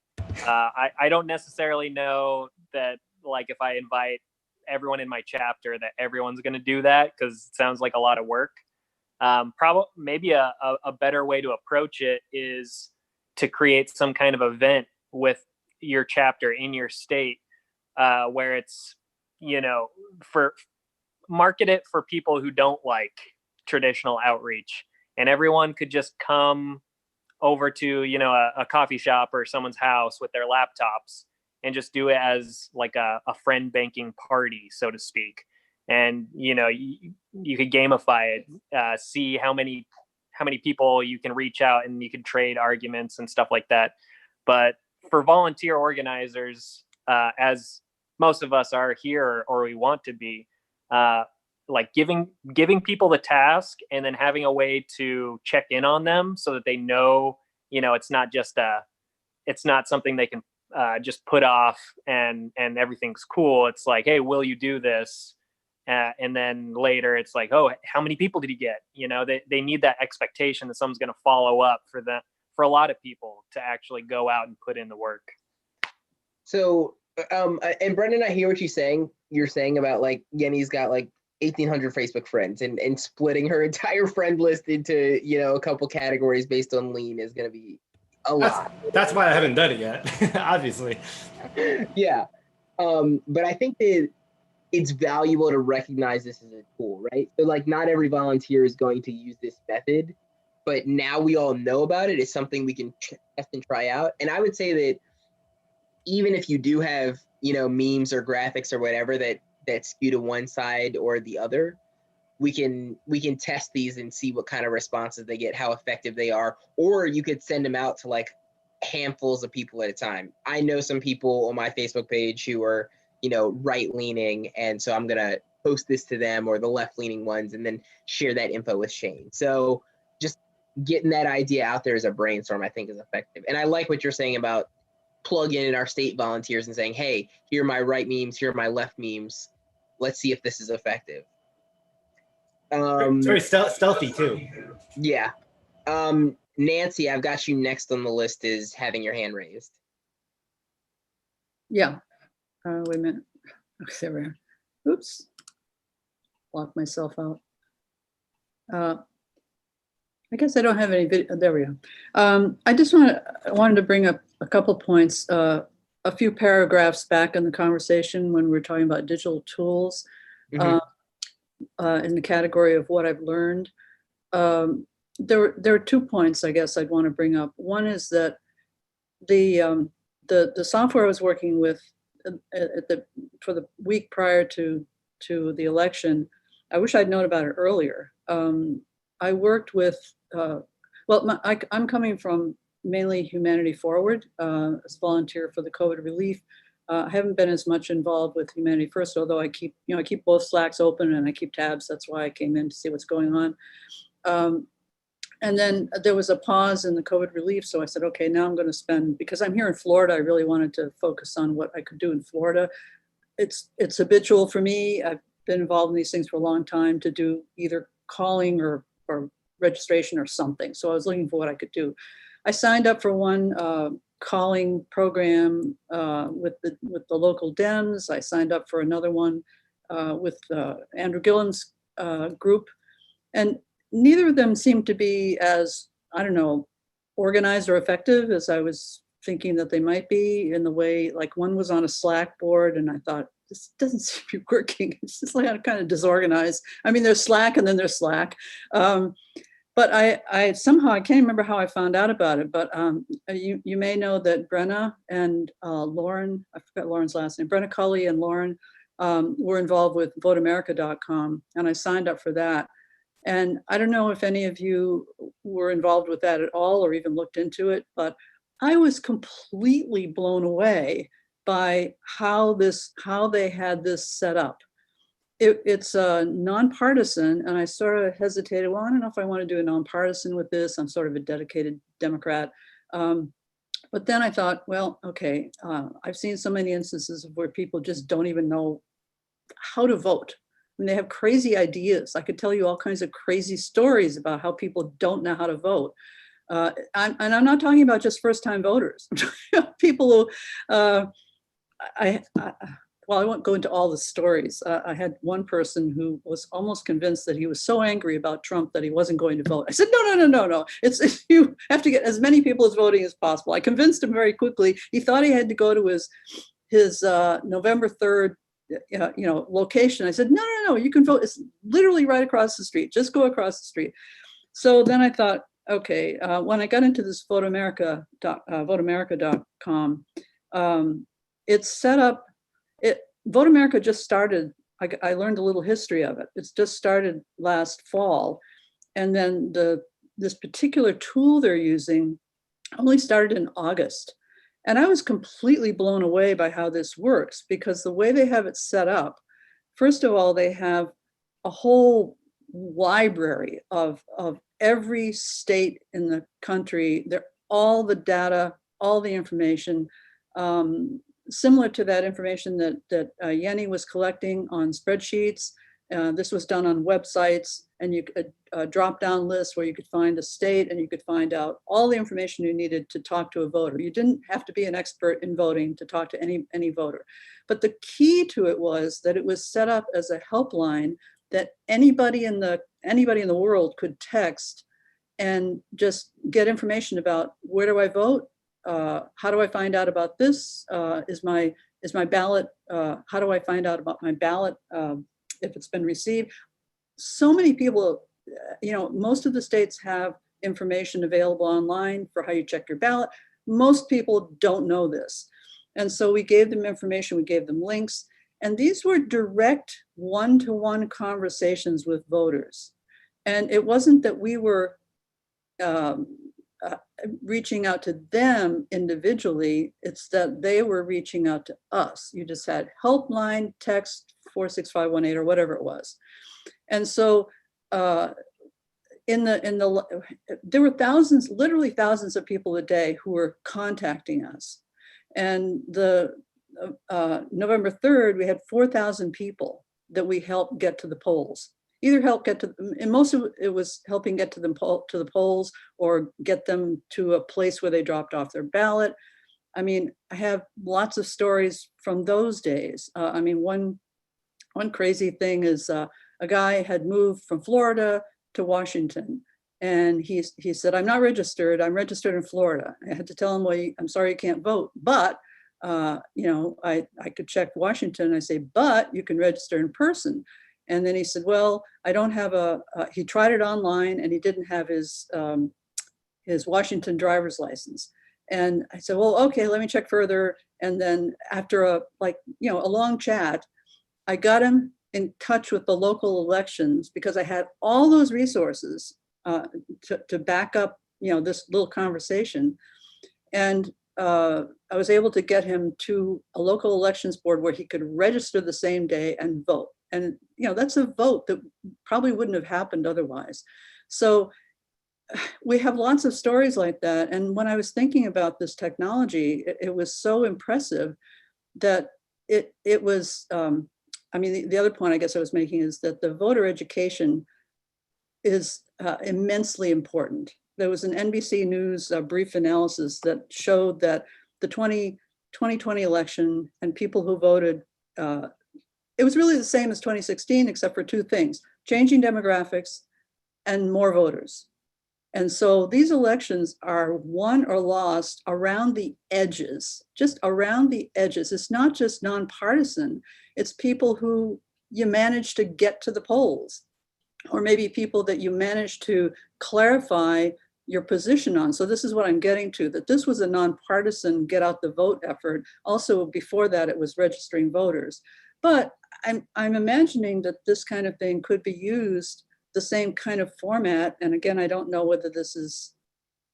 I don't necessarily know that, like, if I invite everyone in my chapter, that everyone's going to do that, because it sounds like a lot of work. Probably maybe a better way to approach it is to create some kind of event with your chapter in your state, where it's, you know, market it for people who don't like traditional outreach, and everyone could just come over to, you know, a coffee shop or someone's house with their laptops and just do it as like a friend banking party, so to speak. And, you know, you could gamify it, see how many people you can reach out, and you can trade arguments and stuff like that. But for volunteer organizers, as most of us are here, or we want to be, like giving people the task and then having a way to check in on them so that they know you know, it's not something they can just put off and everything's cool. It's like, hey, will you do this? And then later it's like, oh, how many people did he get? You know, they need that expectation that someone's going to follow up for a lot of people to actually go out and put in the work. So, and Brendan, I hear what you're saying about like Yenny's got like 1,800 Facebook friends and splitting her entire friend list into, you know, a couple categories based on lean is going to be a lot. That's why I haven't done it yet, obviously. Yeah. But I think that it's valuable to recognize this as a tool, right? So like not every volunteer is going to use this method, but now we all know about it. It's something we can test and try out. And I would say that even if you do have, you know, memes or graphics or whatever that skew to one side or the other, we can test these and see what kind of responses they get, how effective they are, or you could send them out to like handfuls of people at a time. I know some people on my Facebook page who are, you know, right-leaning, and so I'm gonna post this to them, or the left-leaning ones, and then share that info with Shane. So just getting that idea out there as a brainstorm, I think, is effective. And I like what you're saying about plugging in our state volunteers and saying, hey, here are my right memes, here are my left memes. Let's see if this is effective. It's very stealthy too. Yeah. Nancy, I've got you next on the list, is having your hand raised. Yeah. Wait a minute. Okay, there we are. Oops. Lock myself out. I guess I don't have any video. There we go. I just wanted to bring up a couple points. A few paragraphs back in the conversation when we were talking about digital tools. Mm-hmm. In the category of what I've learned. There are 2 points I guess I'd want to bring up. One is that the software I was working with for the week prior to the election, I wish I'd known about it earlier. I worked with, I'm coming from mainly Humanity Forward as a volunteer for the COVID relief. I haven't been as much involved with Humanity First, although I keep both Slacks open and I keep tabs. That's why I came in to see what's going on. And then there was a pause in the COVID relief. So I said, okay, now I'm going to spend, because I'm here in Florida, I really wanted to focus on what I could do in Florida. It's habitual for me. I've been involved in these things for a long time to do either calling or registration or something. So I was looking for what I could do. I signed up for one calling program with the local Dems. I signed up for another one with Andrew Gillen's group, and neither of them seemed to be as, I don't know, organized or effective as I was thinking that they might be, in the way, like one was on a Slack board and I thought, this doesn't seem to be working. It's just like kind of disorganized. I mean, there's Slack and then there's Slack. But I somehow, I can't remember how I found out about it, but you may know that Brenna and Lauren, I forgot Lauren's last name, Brenna Cully and Lauren were involved with voteamerica.com, and I signed up for that. And I don't know if any of you were involved with that at all or even looked into it, but I was completely blown away by how they had this set up. It's nonpartisan, and I sort of hesitated. Well, I don't know if I want to do a nonpartisan with this. I'm sort of a dedicated Democrat. But then I thought, well, okay, I've seen so many instances of where people just don't even know how to vote. I mean, they have crazy ideas. I could tell you all kinds of crazy stories about how people don't know how to vote. And I'm not talking about just first-time voters. I'm talking about people who, well, I won't go into all the stories. I had one person who was almost convinced that he was so angry about Trump that he wasn't going to vote. I said, no. It's you have to get as many people as voting as possible. I convinced him very quickly. He thought he had to go to his November 3rd, location. I said, no, you can vote. It's literally right across the street. Just go across the street. So then I thought, okay, when I got into this voteamerica.com, it's set up. Vote America just started. I learned a little history of it. It's just started last fall, and then this particular tool they're using only started in August. And I was completely blown away by how this works, because the way they have it set up, first of all, they have a whole library of every state in the country. all the data, all the information, similar to that information that Yenny was collecting on spreadsheets. This was done on websites, and you could drop down list where you could find a state and you could find out all the information you needed to talk to a voter. You didn't have to be an expert in voting to talk to any voter. But the key to it was that it was set up as a helpline that anybody in the world could text and just get information about where do I vote? How do I find out about this? Is my ballot, how do I find out about my ballot if it's been received? So many people, most of the states have information available online for how you check your ballot. Most people don't know this. And so we gave them information, we gave them links, and these were direct one-to-one conversations with voters. And it wasn't that we were reaching out to them individually, it's that they were reaching out to us. You just had helpline, text 46518 or whatever it was. And so there were thousands, literally thousands of people a day who were contacting us. And the November 3rd, we had 4,000 people that we helped get to the polls. Either help get to, and most of it was helping get to the polls or get them to a place where they dropped off their ballot. I mean, I have lots of stories from those days. I mean, one crazy thing is a guy had moved from Florida to Washington, and he said, "I'm not registered. I'm registered in Florida." I had to tell him, "Well, I'm sorry you can't vote, but I could check Washington." I say, "But you can register in person." And then he said, "Well, I don't have he tried it online and he didn't have his Washington driver's license." And I said, "Well, okay, let me check further." And then after a long chat, I got him in touch with the local elections because I had all those resources to back up, this little conversation. And I was able to get him to a local elections board where he could register the same day and vote. And, that's a vote that probably wouldn't have happened otherwise. So we have lots of stories like that. And when I was thinking about this technology, it was so impressive that it was, the other point I guess I was making is that the voter education is immensely important. There was an NBC News brief analysis that showed that the 2020 election and people who voted, it was really the same as 2016, except for two things: changing demographics and more voters. And so these elections are won or lost around the edges, just around the edges. It's not just nonpartisan, it's people who you manage to get to the polls, or maybe people that you manage to clarify your position on. So this is what I'm getting to, that this was a nonpartisan get out the vote effort. Also before that, it was registering voters. But I'm imagining that this kind of thing could be used the same kind of format. And again, I don't know whether this is,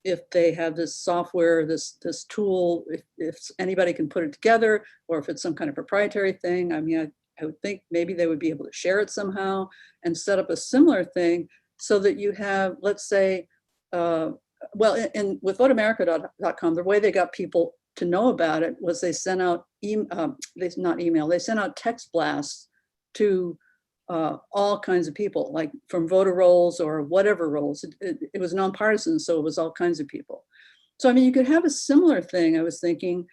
if they have this software, this tool, if anybody can put it together, or if it's some kind of proprietary thing. I mean, I would think maybe they would be able to share it somehow and set up a similar thing so that you have, let's say, with voteamerica.com, the way they got people to know about it was they sent out they sent out text blasts to all kinds of people, like from voter rolls or whatever rolls. It was nonpartisan, so it was all kinds of people. So I mean, you could have a similar thing, I was thinking,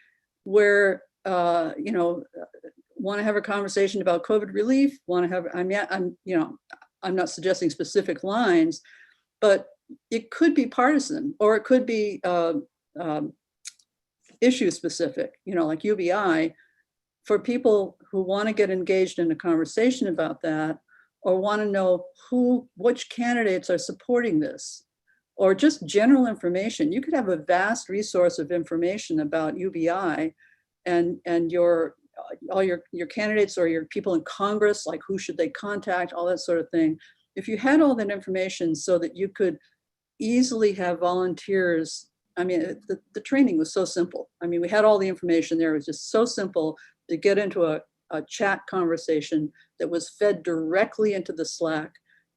where want to have a conversation about COVID relief, I'm not suggesting specific lines, but it could be partisan, or it could be issue specific, like UBI, for people who want to get engaged in a conversation about that, or want to know which candidates are supporting this, or just general information. You could have a vast resource of information about UBI and all your candidates or your people in Congress, like who should they contact, all that sort of thing. If you had all that information so that you could easily have volunteers, I mean, the training was so simple. I mean, we had all the information there. It was just so simple to get into a chat conversation that was fed directly into the Slack.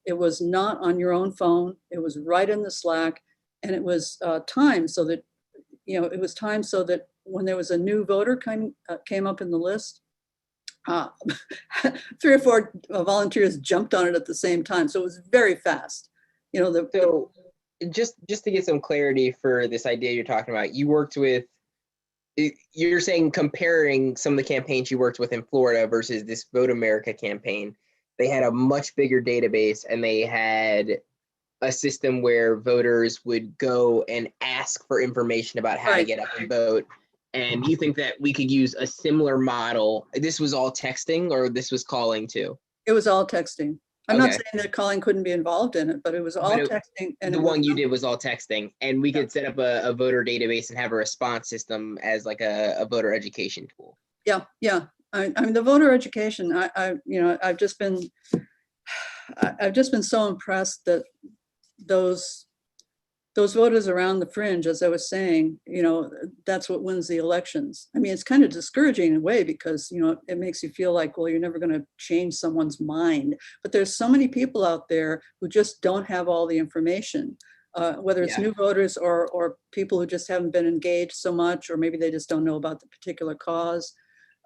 It was not on your own phone. It was right in the Slack, and it was timed so that it was timed so that when there was a new voter came up in the list, 3 or 4 volunteers jumped on it at the same time. So it was very fast. So just to get some clarity for this idea you're talking about, you're saying comparing some of the campaigns you worked with in Florida versus this Vote America campaign, they had a much bigger database and they had a system where voters would go and ask for information about how to get up and vote. And you think that we could use a similar model? This was all texting, or this was calling too? It was all texting. I'm not saying that calling couldn't be involved in it, but it was all texting. And the one you did was all texting, and we could set up a voter database and have a response system as like a voter education tool. Yeah. I mean, the voter education, I've just been so impressed that those voters around the fringe, as I was saying, that's what wins the elections. I mean, it's kind of discouraging in a way because, it makes you feel like, well, you're never going to change someone's mind. But there's so many people out there who just don't have all the information, whether it's new voters or people who just haven't been engaged so much, or maybe they just don't know about the particular cause.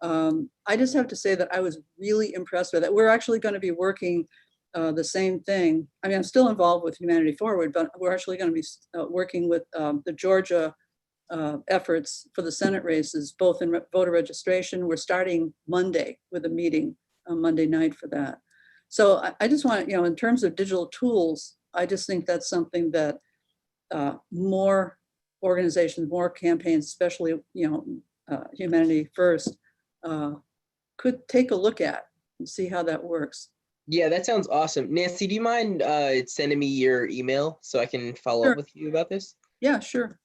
I just have to say that I was really impressed with it. We're actually going to be working the same thing. I mean, I'm still involved with Humanity Forward, but we're actually going to be working with the Georgia efforts for the Senate races, both in voter registration. We're starting Monday with a meeting on Monday night for that. So I just want, in terms of digital tools, I just think that's something that more organizations, more campaigns, especially, Humanity First, could take a look at and see how that works. Yeah, that sounds awesome. Nancy, do you mind sending me your email so I can follow up with you about this? Yeah, sure.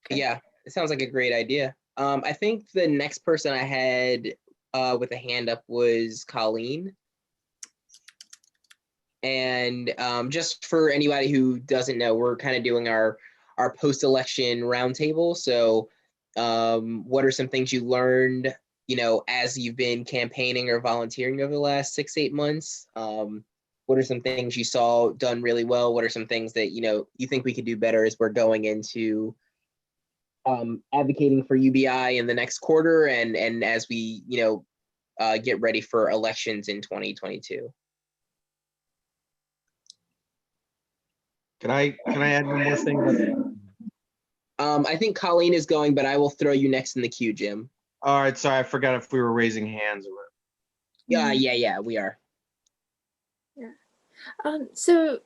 Okay. Yeah, it sounds like a great idea. I think the next person I had with a hand up was Colleen. And just for anybody who doesn't know, we're kind of doing our post-election roundtable. So what are some things you learned as you've been campaigning or volunteering over the last 6-8 months? What are some things you saw done really well? What are some things that, you think we could do better as we're going into advocating for UBI in the next quarter and as we, get ready for elections in 2022? Can I add one more thing? I think Colleen is going, but I will throw you next in the queue, Jim. All right, sorry, I forgot if we were raising hands or. Yeah, we are. Yeah. So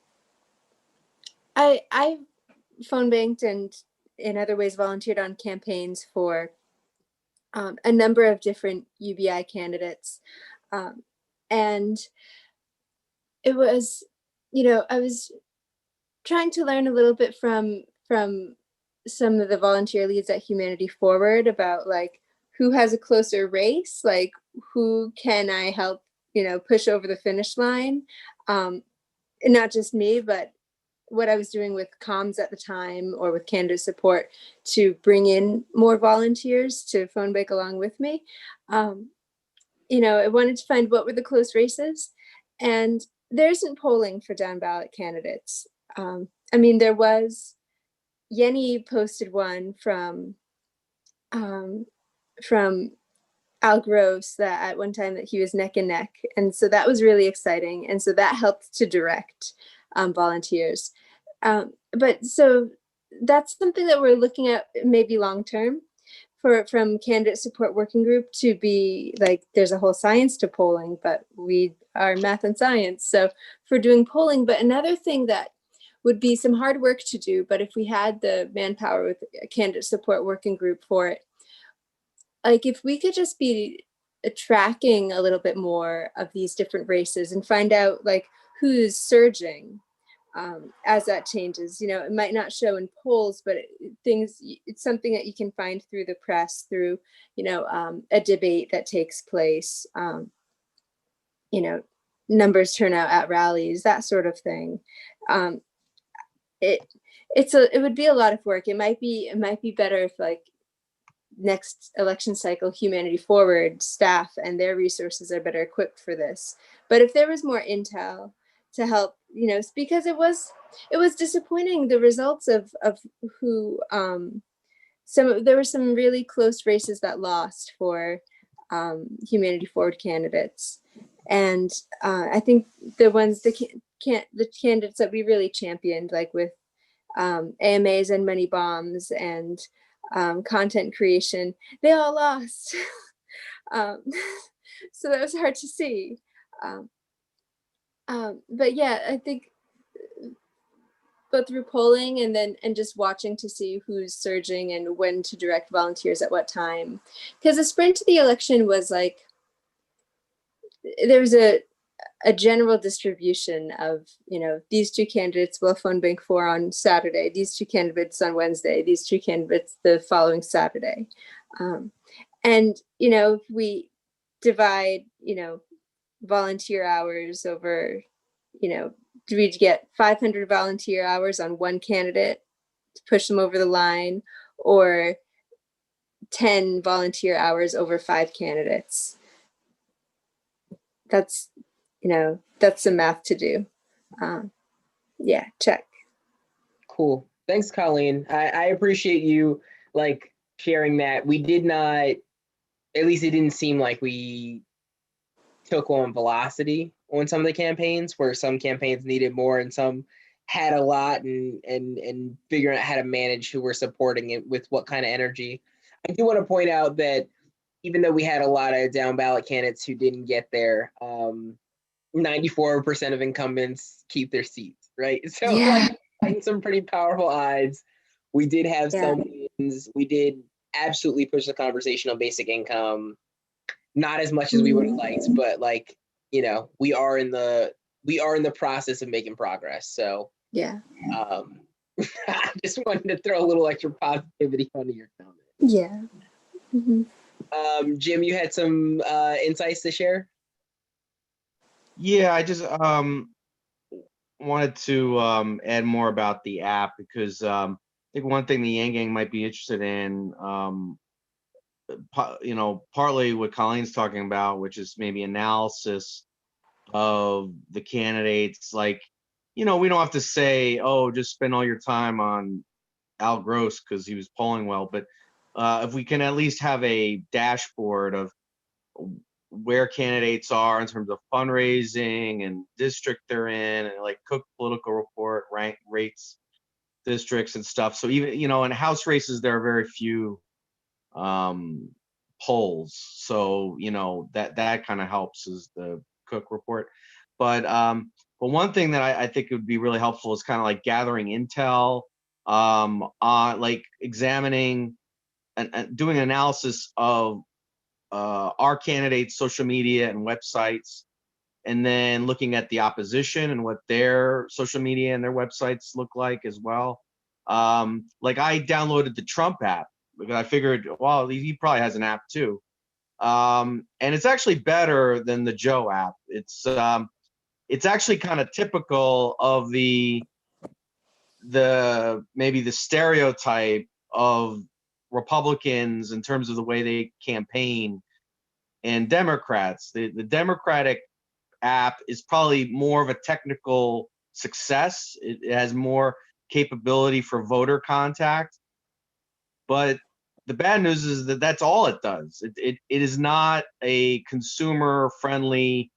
I phone banked and in other ways volunteered on campaigns for a number of different UBI candidates. And it was, I was trying to learn a little bit from some of the volunteer leads at Humanity Forward about like who has a closer race, like who can I help, push over the finish line. And not just me, but what I was doing with comms at the time or with candidate support to bring in more volunteers to phone bank along with me. I wanted to find what were the close races, and there isn't polling for down ballot candidates. There was, Yenny posted one from Al Gross that at one time that he was neck and neck. And so that was really exciting. And so that helped to direct volunteers. But so that's something that we're looking at maybe long-term from candidate support working group to be like, there's a whole science to polling, but we are math and science. So for doing polling, but another thing that would be some hard work to do, but if we had the manpower with a candidate support working group for it, like if we could just be tracking a little bit more of these different races and find out like who's surging as that changes. It might not show in polls, but it's something that you can find through the press, through, a debate that takes place, numbers turn out at rallies, that sort of thing. It would be a lot of work. It might be better if like next election cycle, Humanity Forward staff and their resources are better equipped for this. But if there was more intel to help, because it was disappointing, the results of who there were some really close races that lost for Humanity Forward candidates. And I think the candidates that we really championed, like with AMAs and money bombs and content creation, they all lost. So that was hard to see. But yeah, I think both through polling and just watching to see who's surging and when to direct volunteers at what time. Because the sprint to the election was like, there was a general distribution of, these two candidates will phone bank for on Saturday, these two candidates on Wednesday, these two candidates the following Saturday. And, if we divide, volunteer hours over, do we get 500 volunteer hours on one candidate to push them over the line, or 10 volunteer hours over 5 candidates? That's, that's some math to do. Yeah, check. Cool. Thanks, Colleen. I appreciate you sharing that. We did not, at least it didn't seem like we took on velocity on some of the campaigns, where some campaigns needed more and some had a lot, and figuring out how to manage who we're supporting it with what kind of energy. I do want to point out that even though we had a lot of down ballot candidates who didn't get there, 94% of incumbents keep their seats, right? So Yeah. Some pretty powerful odds. We did have some wins. We did absolutely push the conversation on basic income. Not as much as we would have liked, but we are in the process of making progress. So yeah. I just wanted to throw a little extra positivity onto your comment. Yeah. Jim, you had some insights to share? Yeah, I just wanted to add more about the app, because I think one thing the Yang Gang might be interested in, partly what Colleen's talking about, which is maybe analysis of the candidates. We don't have to say, oh, just spend all your time on Al Gross because he was polling well, but if we can at least have a dashboard of where candidates are in terms of fundraising and district they're in, and Cook Political Report rates districts and stuff. So even, in House races, there are very few polls. So, that kind of helps, is the Cook report. But one thing that I think would be really helpful is kind of gathering intel, on examining and doing analysis of our candidates' social media and websites, and then looking at the opposition and what their social media and their websites look like as well. I downloaded the Trump app because I figured, well, he probably has an app too. And it's actually better than the Joe app. It's actually kind of typical of maybe the stereotype of Republicans in terms of the way they campaign, and Democrats. The Democratic app is probably more of a technical success. It has more capability for voter contact, but the bad news is that that's all it does. It is not a consumer friendly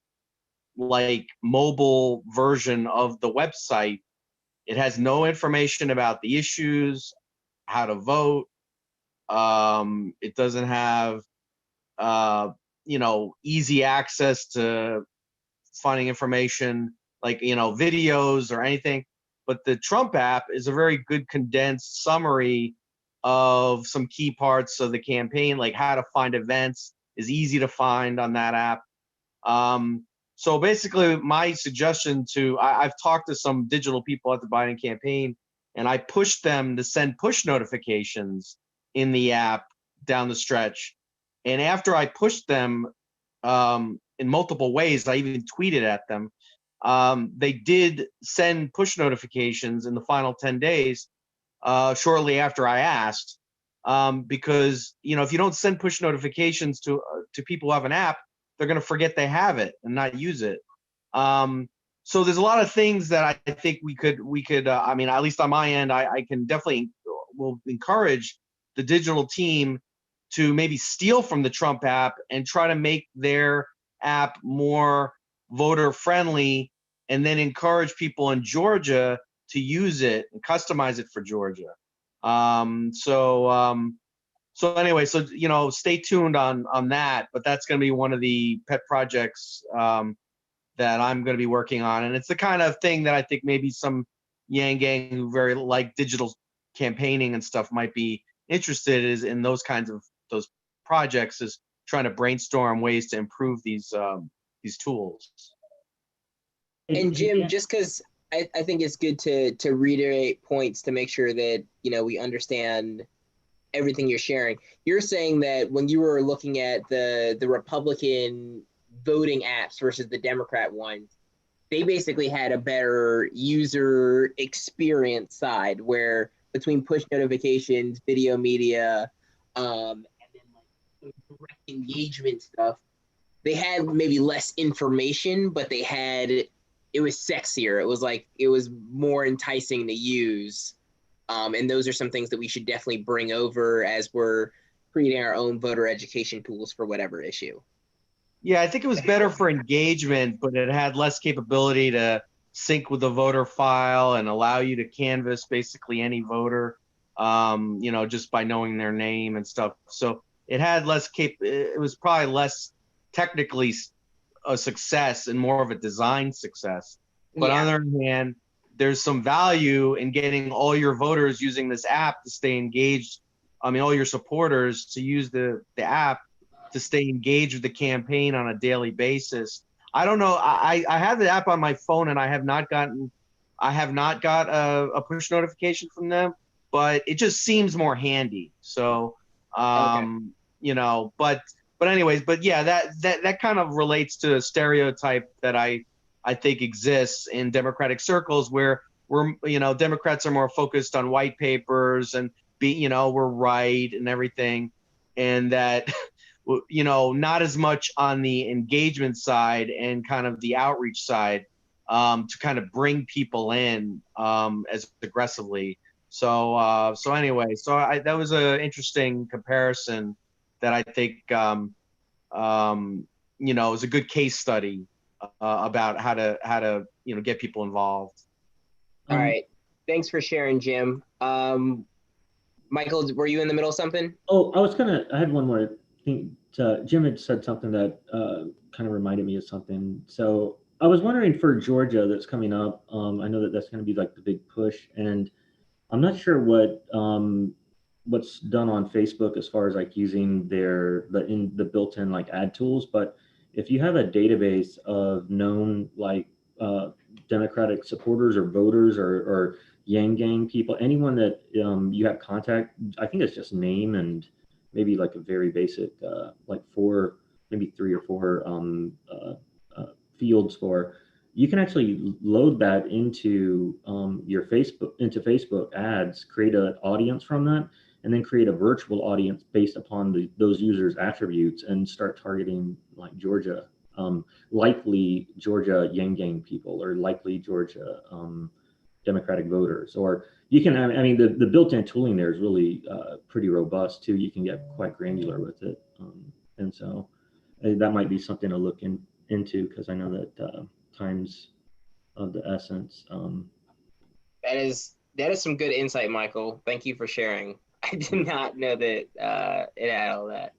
mobile version of the website. It has no information about the issues, how to vote. It doesn't have easy access to finding information videos or anything. But the Trump app is a very good condensed summary of some key parts of the campaign, like how to find events is easy to find on that app. So basically, my suggestion I've talked to some digital people at the Biden campaign, and I pushed them to send push notifications in the app down the stretch. And after I pushed them in multiple ways, I even tweeted at them, they did send push notifications in the final 10 days, shortly after I asked, because if you don't send push notifications to people who have an app, they're going to forget they have it and not use it. So there's a lot of things that I think we could. At least on my end, I can definitely will encourage the digital team to maybe steal from the Trump app and try to make their app more voter friendly, and then encourage people in Georgia to use it and customize it for Georgia. So anyway, so stay tuned on that. But that's going to be one of the pet projects that I'm going to be working on, and it's the kind of thing that I think maybe some Yang gang who very like digital campaigning and stuff might be interested in those kinds of those projects, is trying to brainstorm ways to improve these tools. And Jim, just because I think it's good to reiterate points to make sure that we understand everything you're sharing. You're saying that when you were looking at the Republican voting apps versus the Democrat ones, they basically had a better user experience side, where between push notifications, video media, and then like direct engagement stuff, they had maybe less information, but it was sexier. It was more enticing to use. And those are some things that we should definitely bring over as we're creating our own voter education tools for whatever issue. Yeah, I think it was better for engagement, but it had less capability to sync with the voter file and allow you to canvass basically any voter, just by knowing their name and stuff. So it had less it was probably less technically a success and more of a design success. But on the other hand, there's some value in getting all your voters using this app to stay engaged. I mean, all your supporters to use the app to stay engaged with the campaign on a daily basis. I don't know. I have the app on my phone, and I have not got a push notification from them, but it just seems more handy. So, but anyways, but yeah, that kind of relates to a stereotype that I think exists in Democratic circles, where Democrats are more focused on white papers and we're right and everything, and that not as much on the engagement side and kind of the outreach side to kind of bring people in as aggressively. So anyway, that was an interesting comparison that I think is a good case study about how to get people involved. All right, thanks for sharing, Jim. Michael, were you in the middle of something? Oh, I had one more thing. Jim had said something that kind of reminded me of something. So I was wondering, for Georgia that's coming up, I know that's going to be like the big push, and I'm not sure what's done on Facebook as far as like using the built-in like ad tools, but if you have a database of known like Democratic supporters or voters or Yang gang people, anyone that you have contact, I think it's just name and maybe like a very basic like maybe 3 or 4 fields for, you can actually load that into your Facebook ads, create an audience from that, and then create a virtual audience based upon those users' attributes and start targeting like Georgia, likely Georgia Yang gang people, or likely Georgia Democratic voters. Or you can, I mean, the built-in tooling there is really pretty robust too. You can get quite granular with it. And so that might be something to look into, because I know that time's of the essence. That is some good insight, Michael. Thank you for sharing. I did not know that it had all that.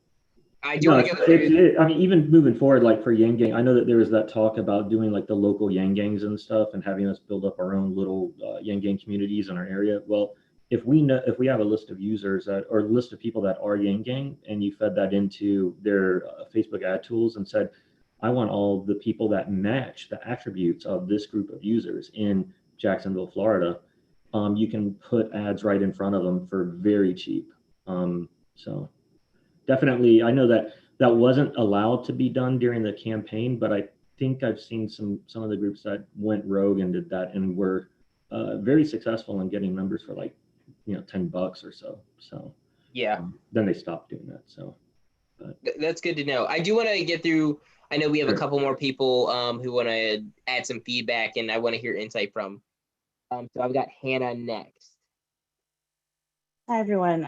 I do want to go through. I mean, even moving forward, like for Yang gang, I know that there was that talk about doing like the local Yang gangs and stuff, and having us build up our own little Yang gang communities in our area. Well, if we have a list of users or a list of people that are Yang gang, and you fed that into their Facebook ad tools and said, I want all the people that match the attributes of this group of users in Jacksonville, Florida, you can put ads right in front of them for very cheap. So definitely, I know that wasn't allowed to be done during the campaign, but I think I've seen some of the groups that went rogue and did that and were very successful in getting members for like, $10 or so. So yeah, then they stopped doing that. So that's good to know. I do want to get through. I know we have Sure. a couple more people who want to add some feedback, and I want to hear insight from. So I've got Hannah next. Hi, everyone.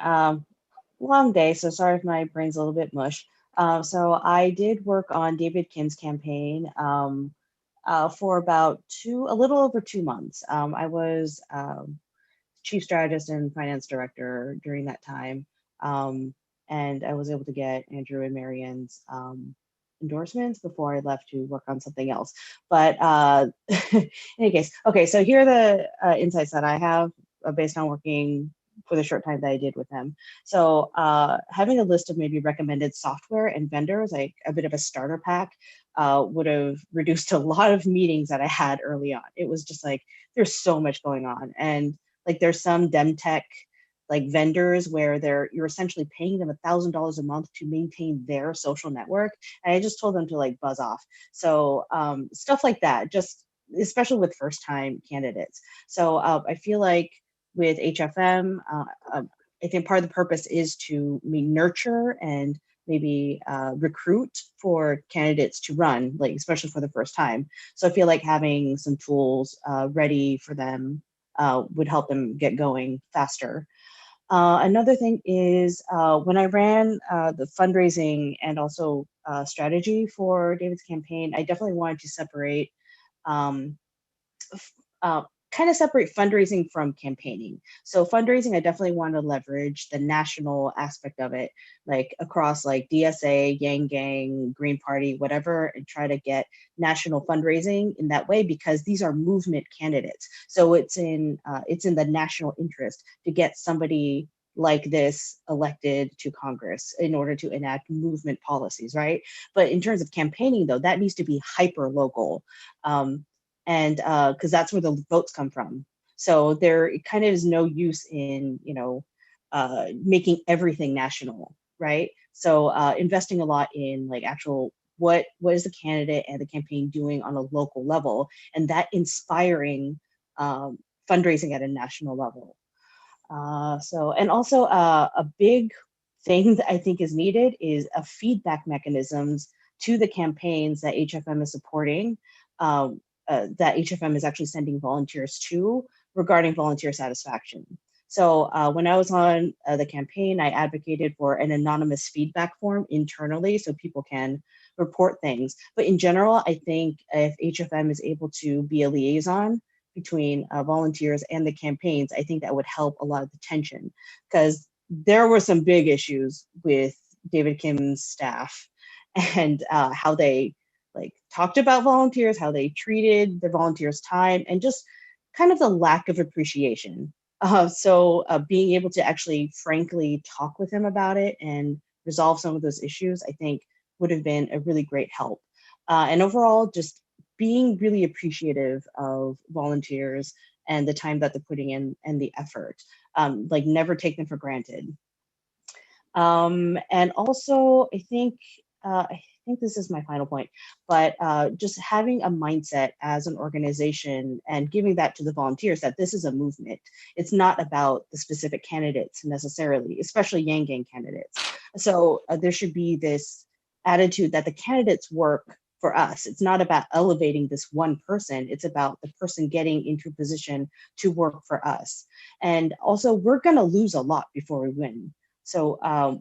long day, so sorry if my brain's a little bit mush. So I did work on David Kim's campaign for about a little over 2 months. I was chief strategist and finance director during that time. And I was able to get Andrew and Marianne's endorsements before I left to work on something else. But in any case, okay, so here are the insights that I have based on working for the short time that I did with them. So having a list of maybe recommended software and vendors, like a bit of a starter pack, would have reduced a lot of meetings that I had early on. It was just like, there's so much going on. And like there's some Demtech like vendors where you're essentially paying them $1,000 a month to maintain their social network. And I just told them to like buzz off. So stuff like that, just especially with first time candidates. So I feel like with HFM, I think part of the purpose is to nurture and maybe recruit for candidates to run, like especially for the first time. So I feel like having some tools ready for them would help them get going faster. Another thing is when I ran the fundraising and also strategy for David's campaign, I definitely wanted to separate kind of separate fundraising from campaigning. So fundraising, I definitely want to leverage the national aspect of it, like across like DSA, Yang Gang, Green Party, whatever, and try to get national fundraising in that way, because these are movement candidates. So it's in the national interest to get somebody like this elected to Congress in order to enact movement policies, right? But in terms of campaigning, though, that needs to be hyper local. And because that's where the votes come from. So there kind of is no use in, making everything national, right? So investing a lot in like actual, what is the candidate and the campaign doing on a local level, and that inspiring fundraising at a national level. And also a big thing that I think is needed is a feedback mechanisms to the campaigns that HFM is supporting, that HFM is actually sending volunteers to regarding volunteer satisfaction. So when I was on the campaign, I advocated for an anonymous feedback form internally so people can report things. But in general, I think if HFM is able to be a liaison between volunteers and the campaigns, I think that would help a lot of the tension, because there were some big issues with David Kim's staff and how they like talked about volunteers, how they treated the volunteers' time, and just kind of the lack of appreciation. So being able to actually frankly talk with him about it and resolve some of those issues, I think would have been a really great help. And overall, just being really appreciative of volunteers and the time that they're putting in and the effort, like never take them for granted. And also, I think this is my final point, but just having a mindset as an organization and giving that to the volunteers that this is a movement. It's not about the specific candidates necessarily, especially Yang Gang candidates. So there should be this attitude that the candidates work for us. It's not about elevating this one person. It's about the person getting into a position to work for us. And also, we're going to lose a lot before we win. So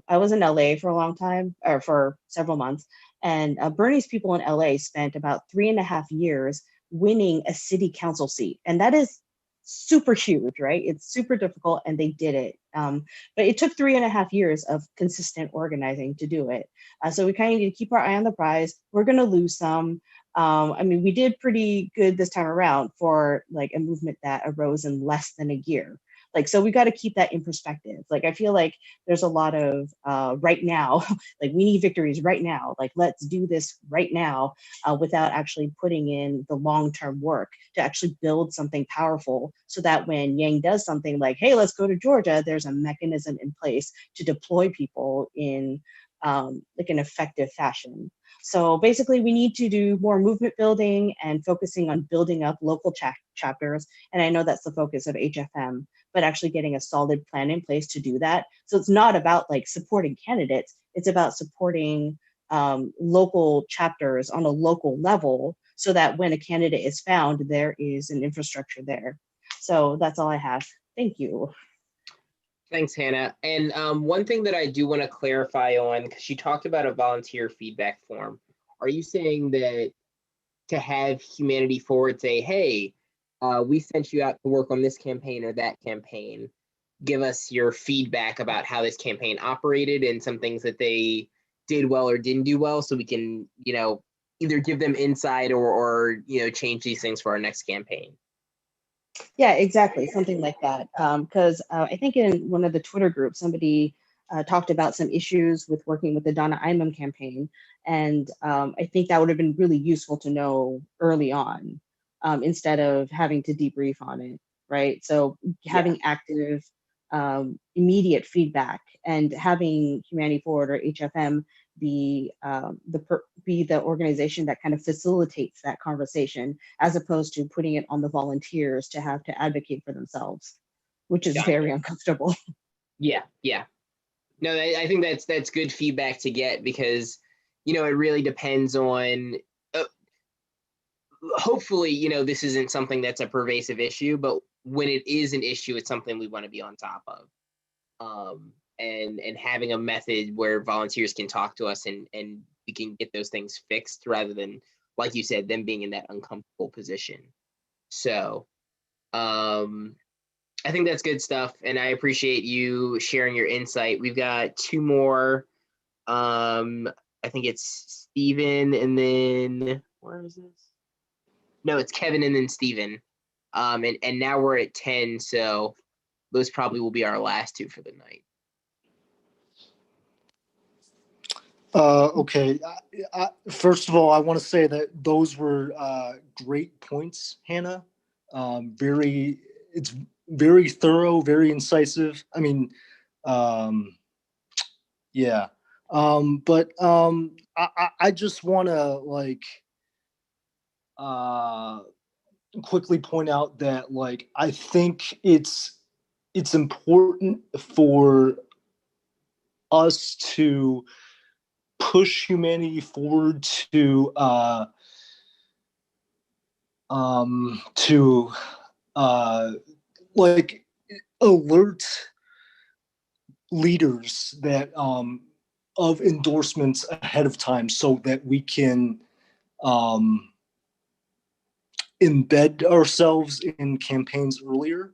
I was in LA for a long time, or for several months, and Bernie's people in LA spent about 3.5 years winning a city council seat. And that is super huge, right? It's super difficult, and they did it. But it took 3.5 years of consistent organizing to do it. So we kind of need to keep our eye on the prize. We're going to lose some. I mean, we did pretty good this time around for like a movement that arose in less than a year. Like, so we got to keep that in perspective. Like, I feel like there's a lot of right now, like we need victories right now. Like, let's do this right now without actually putting in the long-term work to actually build something powerful so that when Yang does something like, hey, let's go to Georgia, there's a mechanism in place to deploy people in like an effective fashion. So basically, we need to do more movement building and focusing on building up local chapters. And I know that's the focus of HFM, but actually getting a solid plan in place to do that. So it's not about like supporting candidates, it's about supporting local chapters on a local level so that when a candidate is found, there is an infrastructure there. So that's all I have. Thank you. Thanks, Hannah. And one thing that I do want to clarify on, because you talked about a volunteer feedback form. Are you saying that to have Humanity Forward say, hey, we sent you out to work on this campaign or that campaign, give us your feedback about how this campaign operated and some things that they did well or didn't do well, so we can, either give them insight or change these things for our next campaign? Yeah, exactly. Something like that. Because I think in one of the Twitter groups, somebody talked about some issues with working with the Donna Imam campaign. And I think that would have been really useful to know early on, instead of having to debrief on it, right? So having active, immediate feedback and having Humanity Forward or HFM be the organization that kind of facilitates that conversation, as opposed to putting it on the volunteers to have to advocate for themselves, which is very uncomfortable. Yeah. No, I think that's good feedback to get, because it really depends on. Hopefully, this isn't something that's a pervasive issue, but when it is an issue, it's something we want to be on top of. And having a method where volunteers can talk to us and we can get those things fixed, rather than, like you said, them being in that uncomfortable position. So I think that's good stuff, and I appreciate you sharing your insight. We've got two more. I think it's Steven, and then where is this? No, it's Kevin and then Steven. And now we're at 10, so those probably will be our last two for the night. Okay. First of all, I want to say that those were great points, Hannah. It's very thorough, very incisive. I mean, yeah. But I just want to quickly point out that I think it's important for us to push humanity forward to alert leaders that of endorsements ahead of time, so that we can embed ourselves in campaigns earlier.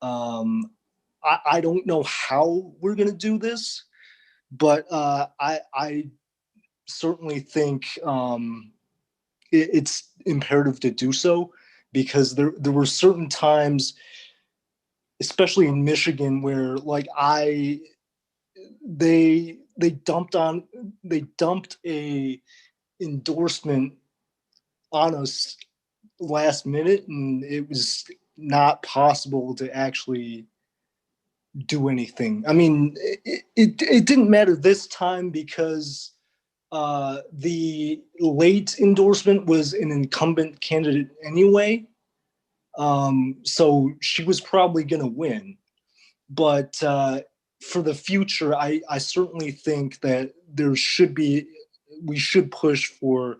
I don't know how we're going to do this, but I certainly think it's imperative to do so, because there were certain times, especially in Michigan, where they dumped a endorsement on us last minute, and it was not possible to actually do anything. I mean, it didn't matter this time, because the late endorsement was an incumbent candidate anyway. So she was probably going to win. But for the future, I certainly think that we should push for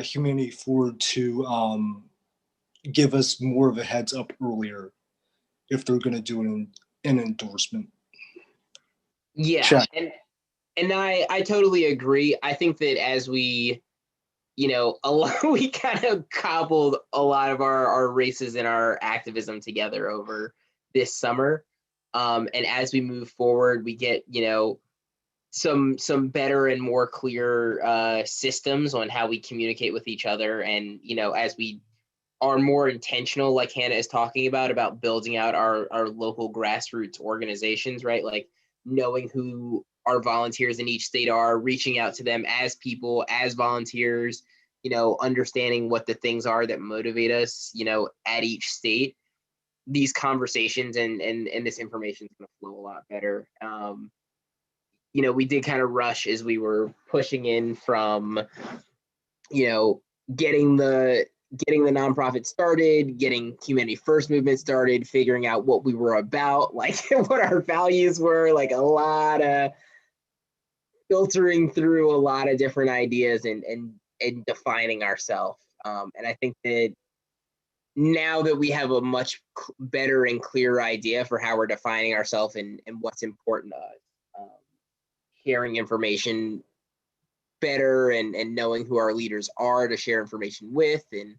Humanity Forward to give us more of a heads up earlier if they're going to do an endorsement. Yeah. Check. And I totally agree. I think that as we, we kind of cobbled a lot of our races and our activism together over this summer. And as we move forward, we get, some better and more clear systems on how we communicate with each other. And, as we are more intentional, like Hannah is talking about building out our local grassroots organizations, right? Like knowing who our volunteers in each state are, reaching out to them as people, as volunteers, understanding what the things are that motivate us, at each state. These conversations and this information is going to flow a lot better. We did kind of rush as we were pushing in from, getting the nonprofit started, getting Humanity First movement started, figuring out what we were about, like what our values were, like a lot of filtering through a lot of different ideas and defining ourselves. And I think that now that we have a much better and clearer idea for how we're defining ourselves and what's important to us, sharing information better and knowing who our leaders are to share information with, and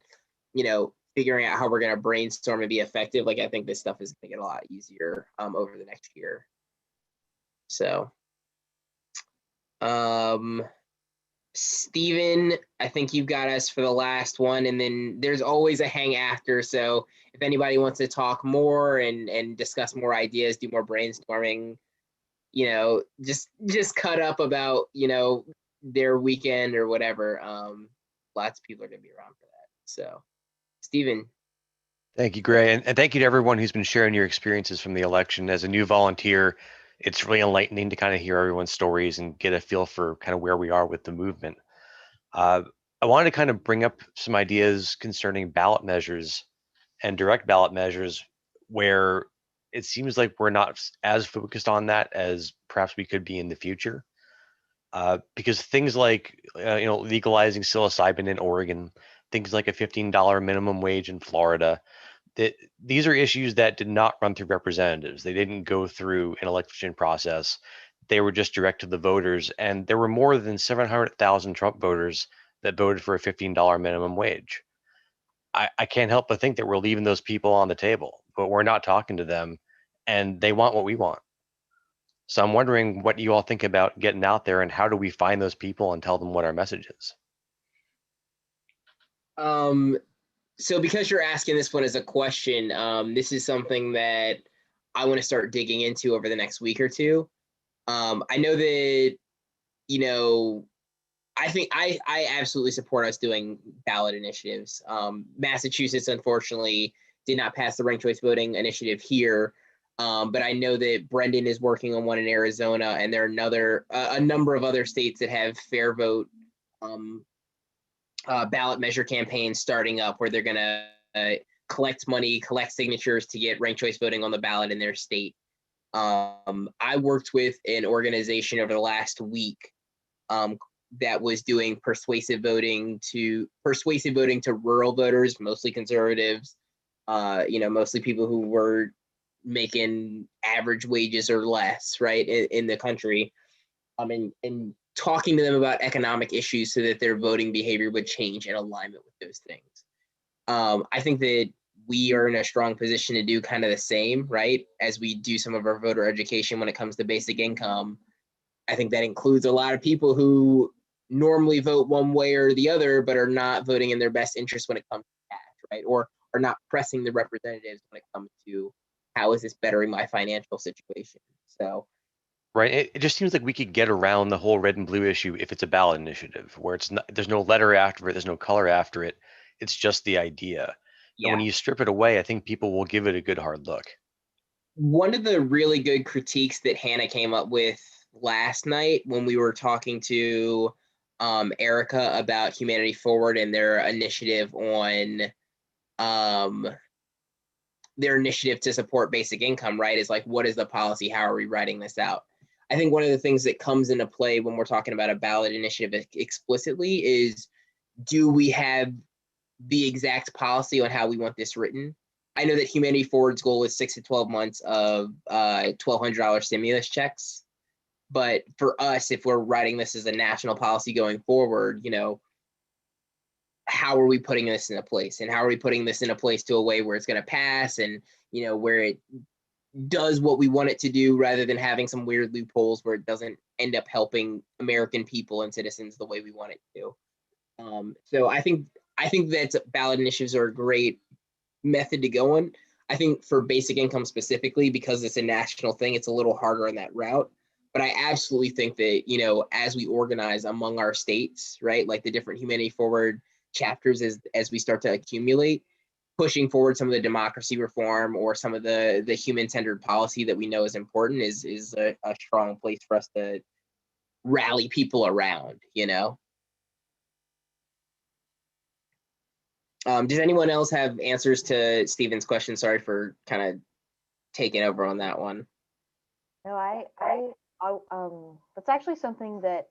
figuring out how we're going to brainstorm and be effective. Like, I think this stuff is going to get a lot easier over the next year. So Stephen, I think you've got us for the last one, and then there's always a hang after. So if anybody wants to talk more and discuss more ideas, do more brainstorming, just cut up about, their weekend or whatever. Lots of people are going to be around for that. So Stephen. Thank you, Gray. And thank you to everyone who's been sharing your experiences from the election. As a new volunteer, it's really enlightening to kind of hear everyone's stories and get a feel for kind of where we are with the movement. I wanted to kind of bring up some ideas concerning ballot measures and direct ballot measures, where it seems like we're not as focused on that as perhaps we could be in the future. Because things like legalizing psilocybin in Oregon, things like a $15 minimum wage in Florida, these are issues that did not run through representatives. They didn't go through an election process. They were just direct to the voters, and there were more than 700,000 Trump voters that voted for a $15 minimum wage. I can't help but think that we're leaving those people on the table, but we're not talking to them, and they want what we want. So I'm wondering what you all think about getting out there, and how do we find those people and tell them what our message is? So because you're asking this one as a question, this is something that I want to start digging into over the next week or two. I know that, I think I absolutely support us doing ballot initiatives. Massachusetts, unfortunately, did not pass the ranked choice voting initiative here. But I know that Brendan is working on one in Arizona, and there are a number of other states that have fair vote ballot measure campaigns starting up, where they're going to collect money, collect signatures to get ranked choice voting on the ballot in their state. I worked with an organization over the last week that was doing persuasive voting to rural voters, mostly conservatives, mostly people who were making average wages or less, right, in the country, and talking to them about economic issues so that their voting behavior would change in alignment with those things. I think that we are in a strong position to do kind of the same, right, as we do some of our voter education when it comes to basic income. I think that includes a lot of people who normally vote one way or the other, but are not voting in their best interest when it comes to cash, right, or are not pressing the representatives when it comes to how is this bettering my financial situation. So right, it just seems like we could get around the whole red and blue issue if it's a ballot initiative, where it's not, there's no letter after it, there's no color after it, it's just the idea. Yeah. And when you strip it away, I think people will give it a good hard look. One of the really good critiques that Hannah came up with last night when we were talking to Erica about Humanity Forward and their initiative on their initiative to support basic income, right, is like, what is the policy? How are we writing this out? I think one of the things that comes into play when we're talking about a ballot initiative explicitly is, do we have the exact policy on how we want this written? I know that Humanity Forward's goal is 6 to 12 months of $1,200 stimulus checks. But for us, if we're writing this as a national policy going forward, how are we putting this into place? And how are we putting this into place to a way where it's going to pass and, where it does what we want it to do, rather than having some weird loopholes where it doesn't end up helping American people and citizens the way we want it to. So I think that ballot initiatives are a great method to go on. I think for basic income specifically, because it's a national thing, it's a little harder on that route. But I absolutely think that, as we organize among our states, right, like the different Humanity Forward chapters, as we start to accumulate, pushing forward some of the democracy reform or some of the human-centered policy that we know is important is a strong place for us to rally people around, Does anyone else have answers to Stephen's question? Sorry for kind of taking over on that one. No, I That's actually something that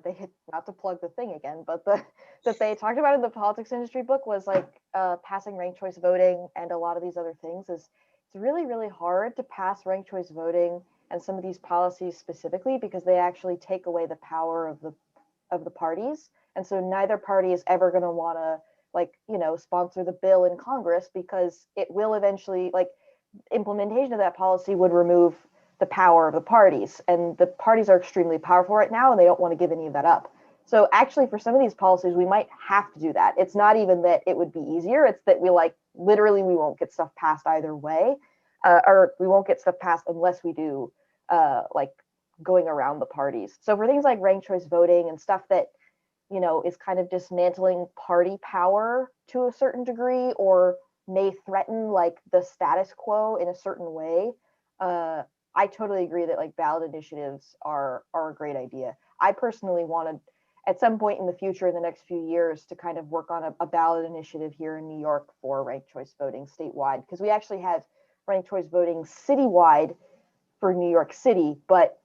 they had, not to plug the thing again, but that they talked about in the politics industry book was like passing ranked choice voting and a lot of these other things. Is it's really, really hard to pass ranked choice voting and some of these policies specifically because they actually take away the power of the parties, and so neither party is ever going to want to, like, sponsor the bill in Congress because it will eventually, like, implementation of that policy would remove the power of the parties, and the parties are extremely powerful right now and they don't want to give any of that up. So actually for some of these policies we might have to do that. It's not even that it would be easier, it's that we, like, literally we won't get stuff passed either way, or we won't get stuff passed unless we do like going around the parties. So for things like ranked choice voting and stuff that is kind of dismantling party power to a certain degree or may threaten like the status quo in a certain way, I totally agree that like ballot initiatives are a great idea. I personally wanted at some point in the future, in the next few years, to kind of work on a ballot initiative here in New York for ranked choice voting statewide, because we actually have ranked choice voting citywide for New York City, but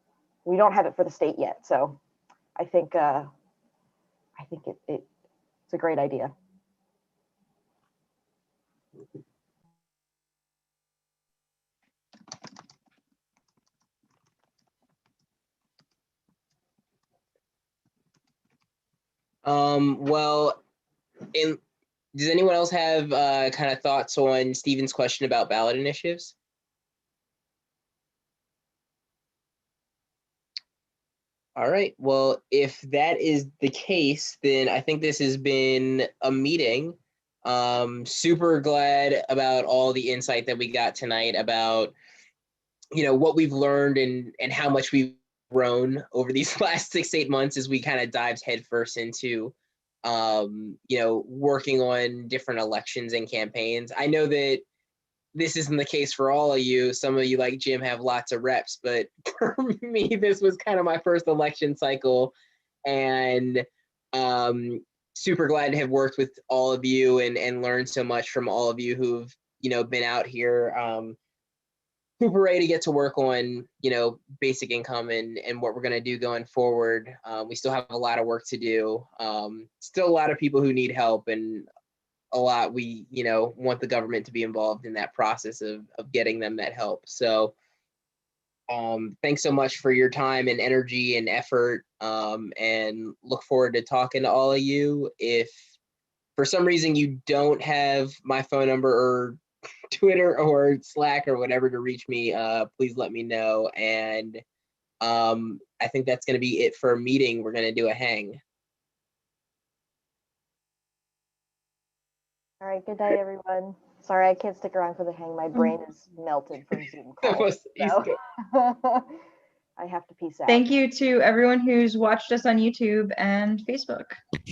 we don't have it for the state yet. So I think it's a great idea. Well, does anyone else have kind of thoughts on Stephen's question about ballot initiatives? All right. Well, if that is the case, then I think this has been a meeting. Super glad about all the insight that we got tonight about, what we've learned and how much we've grown over these last 6-8 months as we kind of dived headfirst into, working on different elections and campaigns. I know that this isn't the case for all of you. Some of you, like Jim, have lots of reps, but for me, this was kind of my first election cycle, and super glad to have worked with all of you and learned so much from all of you who've been out here. Super ready to get to work on basic income and what we're going to do going forward. We still have a lot of work to do. Still a lot of people who need help, and a lot we want the government to be involved in that process of getting them that help. So thanks so much for your time and energy and effort, and look forward to talking to all of you. If for some reason you don't have my phone number or Twitter or Slack or whatever to reach me, please let me know. And I think that's going to be it for a meeting. We're going to do a hang. All right, good night, everyone. Sorry, I can't stick around for the hang. My brain is melted from Zoom calls. So I have to peace out. Thank you to everyone who's watched us on YouTube and Facebook.